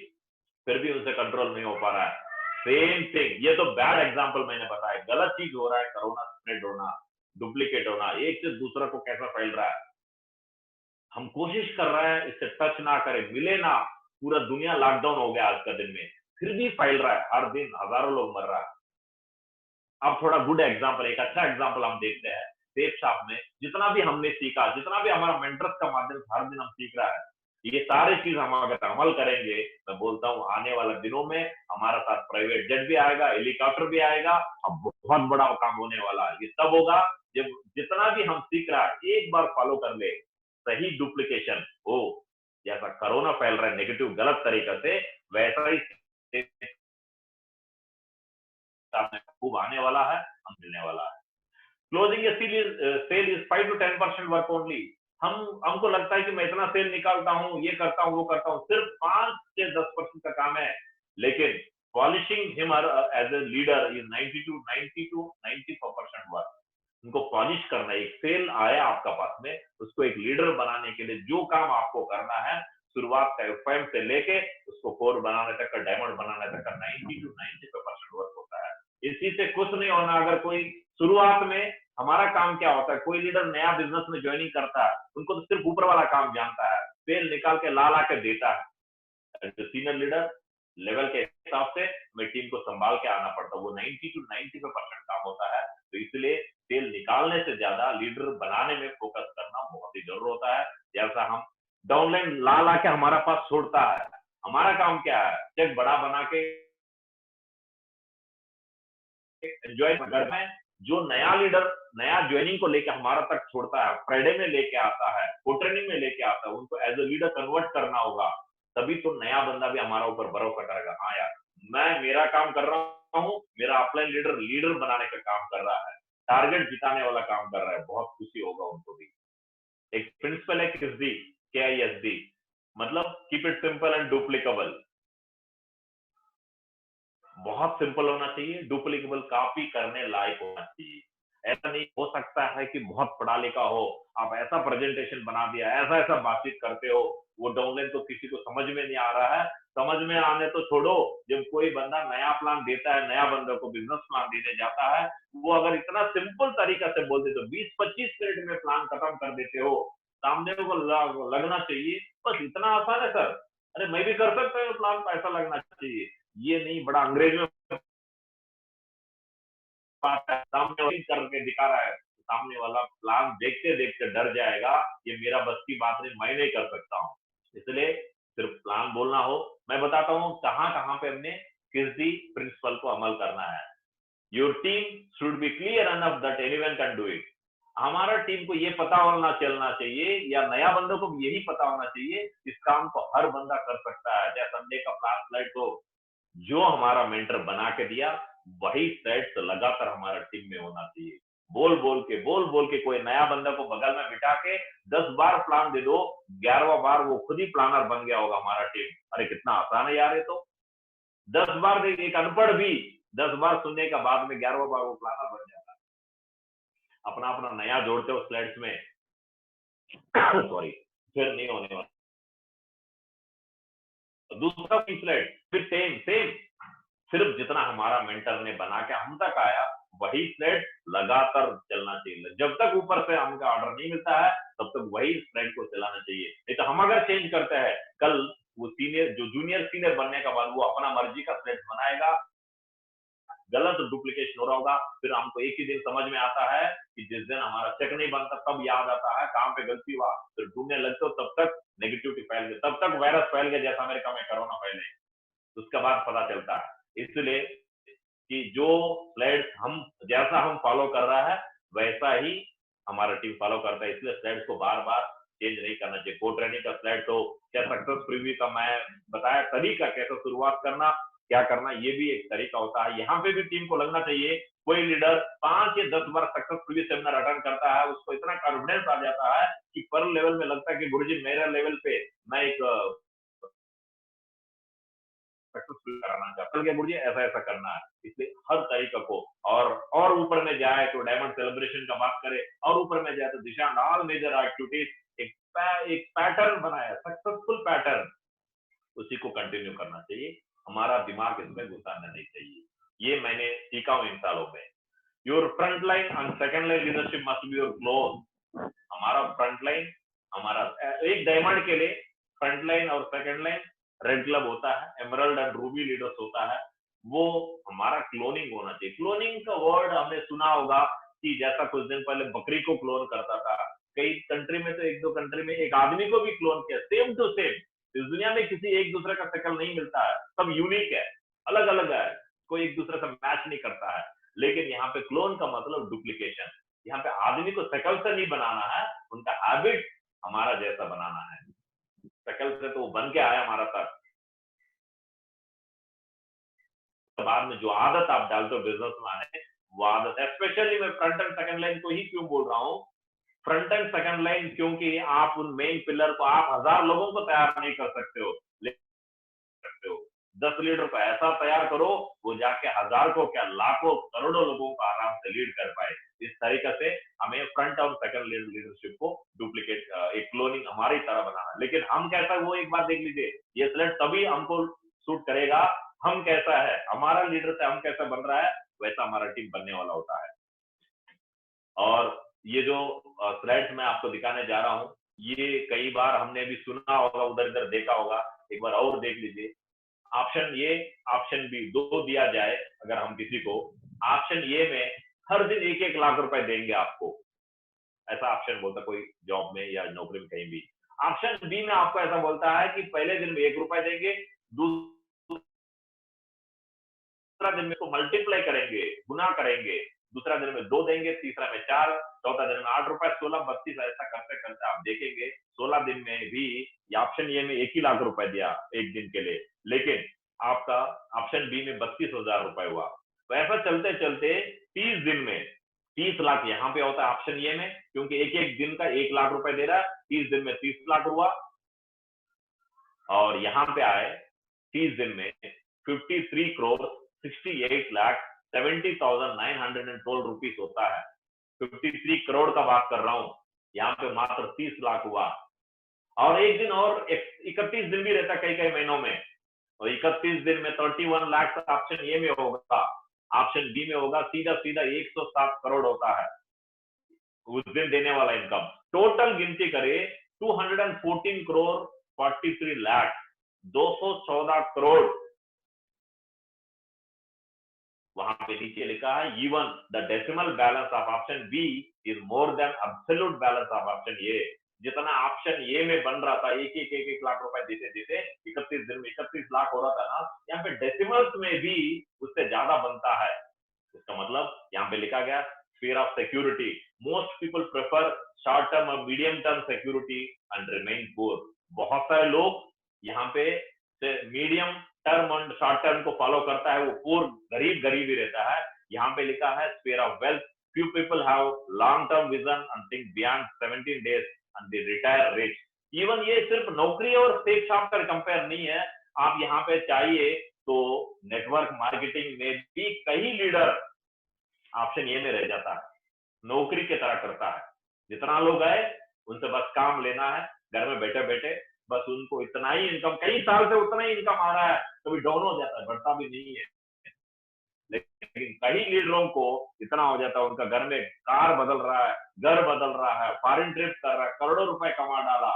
फिर भी उनसे कंट्रोल नहीं हो पा रहा है। सेम थिंग, ये तो बैड एग्जांपल मैंने बताया, गलत चीज हो रहा है, कोरोना स्प्रेड होना, डुप्लीकेट होना, एक से दूसरा को कैसा फैल रहा है। हम कोशिश कर रहे हैं इससे टच ना करें, मिले ना, पूरा दुनिया लॉकडाउन हो गया आज का दिन में, फिर भी फैल रहा है, हर दिन हजारों लोग मर रहा है। अब थोड़ा गुड एग्जांपल, एक अच्छा एग्जांपल हम देखते हैं सेफ शॉप में। जितना भी हमने सीखा, जितना भी हमारा मेंटर्स का माध्यम से हर दिन हम सीख रहा है, ये सारी चीज हम अगर अमल करेंगे, मैं बोलता हूँ आने वाले दिनों में हमारा साथ प्राइवेट जेट भी आएगा, हेलीकॉप्टर भी आएगा, अब बहुत बड़ा काम होने वाला है। ये तब होगा जब जितना भी हम सीख रहा है एक बार फॉलो कर ले, सही डुप्लीकेशन हो, जैसा कोरोना फैल रहा है नेगेटिव गलत तरीका से, वैसा ही खूब आने वाला है, हम मिलने वाला है। Closing sale is 5 to 10% work only. हमको लगता है कि मैं इतना सेल निकालता हूँ, ये करता हूँ, वो करता हूँ, सिर्फ 5 से 10% का काम है। लेकिन polishing him as a leader is 90 to 94% work. उनको पॉलिश करना, एक सेल आया आपका पास में, उसको एक लीडर बनाने के लिए जो काम आपको करना है, शुरुआत का एफएम से लेके उसको कोर बनाने तक का, डायमंड बनाने तक का 90 to 95% वर्क होता है। इसी से कुछ नहीं होना। अगर कोई शुरुआत में, हमारा काम क्या होता है, कोई लीडर नया बिजनेस में ज्वाइनिंग करता है, उनको तो सिर्फ ऊपर वाला काम जानता है, सेल निकाल के ला के देता है। सीनियर लीडर लेवल के हिसाब से मैं टीम को संभाल के आना पड़ता है, वो 90 to 95% काम होता है। तो इसलिए सेल निकालने से ज्यादा लीडर बनाने में फोकस करना बहुत ही जरूर होता है। जैसा हम डाउनलाइन ला के हमारा पास छोड़ता है, हमारा काम क्या है, चेक बड़ा बना के एंजॉय करना है। जो नया लीडर नया ज्वाइनिंग को लेकर हमारा तक छोड़ता है, फ्राइडे में लेके आता है, को ट्रेनिंग में लेके आता है, उनको एज ए लीडर कन्वर्ट करना होगा, तभी तो नया बंदा भी हमारा ऊपर भरोसा करेगा। हाँ यार, मैं मेरा काम कर रहा हूँ, मेरा अपलाइन लीडर लीडर बनाने का काम कर रहा है, टारगेट जिताने वाला काम कर रहा है, बहुत खुशी होगा उनको भी। एक प्रिंसिपल है किसडी, KISD, मतलब keep it simple and duplicable. बहुत सिंपल होना चाहिए, डुप्लीकेबल, कॉपी करने लायक होना चाहिए। ऐसा नहीं हो सकता है कि बहुत पढ़ा लिखा हो, आप ऐसा प्रेजेंटेशन बना दिया, ऐसा ऐसा बातचीत करते हो, वो डाउनलाइन तो किसी को समझ में नहीं आ रहा है। समझ में आने तो छोड़ो, जब कोई बंदा नया प्लान देता है, नया बंदा को बिजनेस प्लान देने जाता है, वो अगर इतना सिंपल तरीका से बोल दे तो 20-25 मिनट में प्लान खत्म कर देते हो। सामने को लगना चाहिए बस इतना आसान है सर, अरे मैं भी कर सकता हूँ प्लान, पैसा लगना चाहिए। ये नहीं, बड़ा अंग्रेज में सामने करके दिखा रहा है, सामने वाला प्लान देखते देखते डर जाएगा, ये मेरा बस की बात नहीं, मैं नहीं कर सकता हूँ। इसलिए सिर्फ प्लान बोलना हो, मैं बताता हूँ कहाँ कहाँ पे हमने किसी प्रिंसिपल को अमल करना है। Your team should be clear enough that anyone can do it. हमारा टीम को ये पता होना चलना चाहिए, या नया बंदों को यही पता होना चाहिए, इस काम को हर बंदा कर सकता है। जैसे संडे का प्लान स्लाइड को जो हमारा मेंटर बना के दिया, वही सेट्स लगातार हमारा टीम में होना चाहिए। बोल बोल के कोई नया बंदा को बगल में बिठा के 10 बार प्लान दे दो, 11वां बार वो खुद ही प्लानर बन गया होगा हमारा टीम। अरे कितना आसान है यार ये तो। 10 बार एक अनपढ़ भी 10 बार सुनने का बाद में 11वां बार वो प्लानर बन जाता है। अपना अपना नया जोड़ते हो स्लाइड्स में सॉरी, फिर नहीं होने वाला। दूसरा स्लाइड फिर सेम सिर्फ जितना हमारा मेंटर ने बना के हम तक आया, वही स्लाइड लगातार चलना चाहिए। जब तक ऊपर से हमका ऑर्डर नहीं मिलता है, तब तक वही स्लाइड को चलाना चाहिए। नहीं तो हम अगर चेंज करते हैं, कल वो सीनियर जो जूनियर सीनियर बनने के बाद वो अपना मर्जी का स्लाइड बनाएगा, गलत डुप्लीकेशन हो रहा होगा। फिर हमको एक ही दिन समझ में आता है कि जिस दिन हमारा चेक नहीं बनता, तब याद आता है कहां पे गलती हुआ, फिर ढूंढने लगते हो, तब तक नेगेटिविटी फैल गई, तब तक वायरस फैल गया, जैसा अमेरिका में कोरोना फैले, उसके बाद पता चलता है। इसलिए कि जो स्लाइड्स हम जैसा हम फॉलो कर रहा है, वैसा ही हमारा टीम फॉलो करता है। इसलिए स्लाइड्स को बार बार चेंज नहीं करना चाहिए। कोड ट्रेनिंग का स्लाइड तो क्या सक्सेस प्रीव्यू का मैं बताया तरीका, कैसे शुरुआत करना, क्या करना, ये भी एक तरीका होता है। यहाँ पे भी टीम को लगना चाहिए। कोई लीडर 5 या 10 बार सक्सेस प्रीव्यू सेमिनार अटेंड करता है, उसको इतना कॉन्फिडेंस आ जाता है कि पर लेवल में लगता है कि गुरुजी मेरे लेवल पे मैं एक सक्सेसफुल कराना चाहता हूँ, गुरुजी ऐसा ऐसा करना है। इसलिए हर तरीका को और ऊपर में जाए तो डायमंड सेलिब्रेशन का बात करें, और ऊपर में जाए तो दिशा ऑल मेजर एक्टिविटीज एक पैटर्न बनाया, सक्सेसफुल पैटर्न, उसी को कंटिन्यू करना चाहिए। हमारा दिमाग इसमें घुसाना नहीं चाहिए। ये मैंने सीखा हूं इन सालों में। Your front line and second line leadership must be your close. हमारा फ्रंट लाइन, हमारा एक डायमंड के लिए फ्रंट लाइन और सेकंड लाइन रेड क्लब होता है, एमरल्ड एंड रूबी लीडर्स होता है, वो हमारा क्लोनिंग होना चाहिए। क्लोनिंग का वर्ड हमने सुना होगा कि जैसा कुछ दिन पहले बकरी को क्लोन करता था, कई कंट्री में तो एक दो कंट्री में एक आदमी को भी क्लोन किया, सेम टू सेम। इस दुनिया में किसी एक दूसरे का शक्ल नहीं मिलता है, सब यूनिक है, अलग अलग है, कोई एक दूसरे से मैच नहीं करता है। लेकिन यहाँ पे क्लोन का मतलब डुप्लीकेशन। यहाँ पे आदमी को शक्ल से नहीं बनाना है, उनका हैबिट हमारा जैसा बनाना है। शक्ल से तो वो बन के आया हमारा तक, बाद में जो आदत आप डालते हो बिजनेस में आने, वो आदत, स्पेशली मैं फ्रंट एंड सेकंड लाइन को ही क्यों बोल रहा हूँ, फ्रंट एंड सेकंड लाइन, क्योंकि आप उन मेन पिलर को आप 1000 लोगों को तैयार नहीं कर सकते हो, सकते हो 10 लीडर को ऐसा तैयार करो, वो जाके 1000 को क्या लाखों करोड़ों लोगों को आराम से लीड कर पाए। इस तरीके से हमें फ्रंट और सेकंड लीडरशिप को डुप्लीकेट एक क्लोनिंग हमारी तरह बनाना। लेकिन हम कैसा, वो एक बात देख लीजिए, ये स्लाइड तभी हमको सूट करेगा, हम कैसा है, हमारा लीडर से हम कैसा बन रहा है, वैसा हमारा टीम बनने वाला होता है। और ये जो स्लाइड्स मैं आपको दिखाने जा रहा हूँ, ये कई बार हमने भी सुना होगा, उधर इधर देखा होगा, एक बार और देख लीजिए। ऑप्शन ए, ऑप्शन बी, दो दिया जाए अगर हम किसी को, ऑप्शन ए में हर दिन 1-1 लाख रुपए देंगे आपको, ऐसा ऑप्शन बोलता कोई जॉब में या नौकरी में कहीं भी। ऑप्शन बी में आपको ऐसा बोलता है कि पहले दिन में 1 रुपए देंगे, दूसरा दिन में तो मल्टीप्लाई करेंगे, गुना करेंगे, दूसरा दिन में 2 देंगे, तीसरा में 4, चौथा दिन में 8 रुपए, 16, 32, ऐसा करते करते आप देखेंगे 16 दिन में भी ऑप्शन ए में 1 ही लाख रुपए दिया एक दिन के लिए, लेकिन आपका ऑप्शन बी में 32,000 रुपए हुआ। तो ऐसा चलते चलते 30 दिन में 30 लाख यहाँ पे होता है ऑप्शन ए में, क्योंकि एक एक दिन का 1 लाख रुपए दे रहा है, 30 दिन में 30 लाख हुआ। और यहाँ पे आए 30 दिन में 53 करोड़ 68,70,912 रुपीस होता है। 53 करोड़ का बात कर रहा हूं, यहाँ पे मात्र 30 लाख हुआ। और एक दिन और 31 दिन भी रहता कई कई महीनों में, और 31 दिन में 31 लाख ऑप्शन ए में होगा, ऑप्शन बी में होगा सीधा सीधा 107 करोड़ होता है उस दिन देने वाला इनकम। टोटल गिनती करे 214 करोड़ 43 लाख, 214 करोड़ वहां पे नीचे लिखा है even the decimal balance of option B is more than absolute balance of option A. जितना ऑप्शन ए में बन रहा था, एक लाख रुपए देते देते 31 दिन में 31 लाख हो रहा था ना, यहाँ पे डेसिमल्स में भी उससे ज्यादा बनता है। इसका मतलब यहाँ पे लिखा गया sphere of security, most people prefer short term और medium term security and remain poor. बहुत सारे लोग यहाँ पे मीडियम टर्म और शॉर्ट टर्म को फॉलो करता है, वो पूर गरीब गरीब ही रहता है। यहाँ पे लिखा है sphere of wealth, few people have long term vision and think beyond 17 days and they retire rich। Even ये सिर्फ नौकरी और सेक शॉप का कंपेयर नहीं है, आप यहाँ पे चाहिए तो नेटवर्क मार्केटिंग में भी कई लीडर ऑप्शन ए में रह जाता है, नौकरी की तरह करता है। जितना लोग आए उनसे बस काम लेना है, घर में बैठे बैठे बस उनको इतना ही इनकम, कई साल से उतना ही इनकम आ रहा है, कभी डाउन हो जाता है, बढ़ता भी नहीं है। लेकिन कई लीडरों को इतना हो जाता है, उनका घर में कार बदल रहा है, घर बदल रहा है, फॉरेन ट्रिप कर रहा है, करोड़ों रुपए कमा डाला,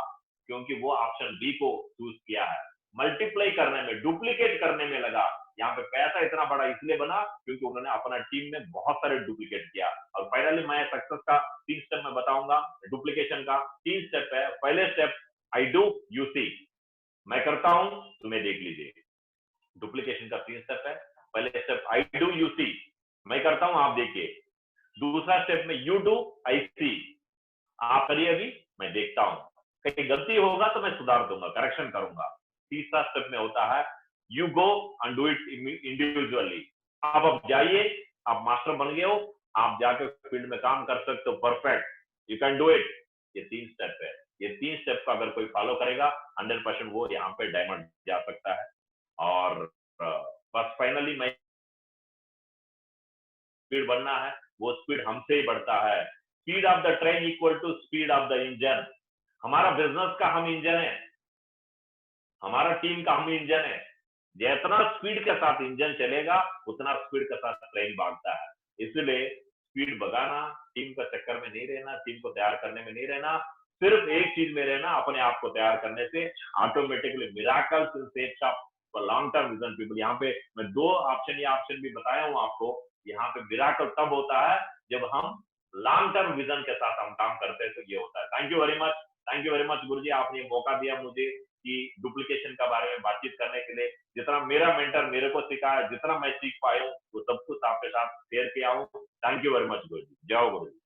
क्योंकि वो ऑप्शन बी को चूज किया है। मल्टीप्लाई करने में, डुप्लीकेट करने में लगा। यहाँ पे पैसा इतना बड़ा इसलिए बना क्योंकि उन्होंने अपना टीम में बहुत सारे डुप्लीकेट किया। और फाइनली मैं सक्सेस का 3 स्टेप में बताऊंगा, डुप्लीकेशन का 3 स्टेप है। पहले step I do you see, मैं करता हूं तुम्हें देख लीजिए। डुप्लीकेशन का 3 स्टेप है। पहले step I do you see, मैं करता हूं आप देखिए। दूसरा स्टेप में यू डू आई सी, आप करिए अभी मैं देखता हूं, कहीं गलती होगा तो मैं सुधार दूंगा, करेक्शन करूंगा। तीसरा स्टेप में होता है you go and do it individually. आप अब जाइए, आप मास्टर बन गए हो, आप जाके फील्ड में काम कर सकते हो, perfect, you can do it. ये 3 स्टेप है। ये 3 स्टेप का अगर कोई फॉलो करेगा 100% वो यहाँ पे डायमंड जा सकता है। और बस फाइनली मैं स्पीड बढ़ना है, वो स्पीड हमसे ही बढ़ता है। Speed of the train equal to speed of the engine. हमारा बिजनेस का हम इंजन है, हमारा टीम का हम इंजन है। जितना स्पीड के साथ इंजन चलेगा उतना स्पीड के साथ ट्रेन भागता है। इसलिए स्पीड बढ़ाना, टीम का चक्कर में नहीं रहना, टीम को तैयार करने में नहीं रहना, सिर्फ एक चीज में रहना, अपने आप को तैयार करने से automatically miracles in sets of long term vision people. यहाँ पे मैं 2 ऑप्शन, ये ऑप्शन भी बताया हूँ आपको। यहाँ पे मिराकल तब होता है जब हम लॉन्ग टर्म विजन के साथ हम काम करते हैं, तो ये होता है। Thank you very much, thank you very much गुरु जी, आपने मौका दिया मुझे कि डुप्लीकेशन का बारे में बातचीत करने के लिए। जितना मेरा मेंटर मेरे को सिखाया, जितना मैं सीख पाया हूँ, वो सब कुछ आपके साथ शेयर किया हूँ। थैंक यू वेरी मच गुरु जी। जय गुरु जी।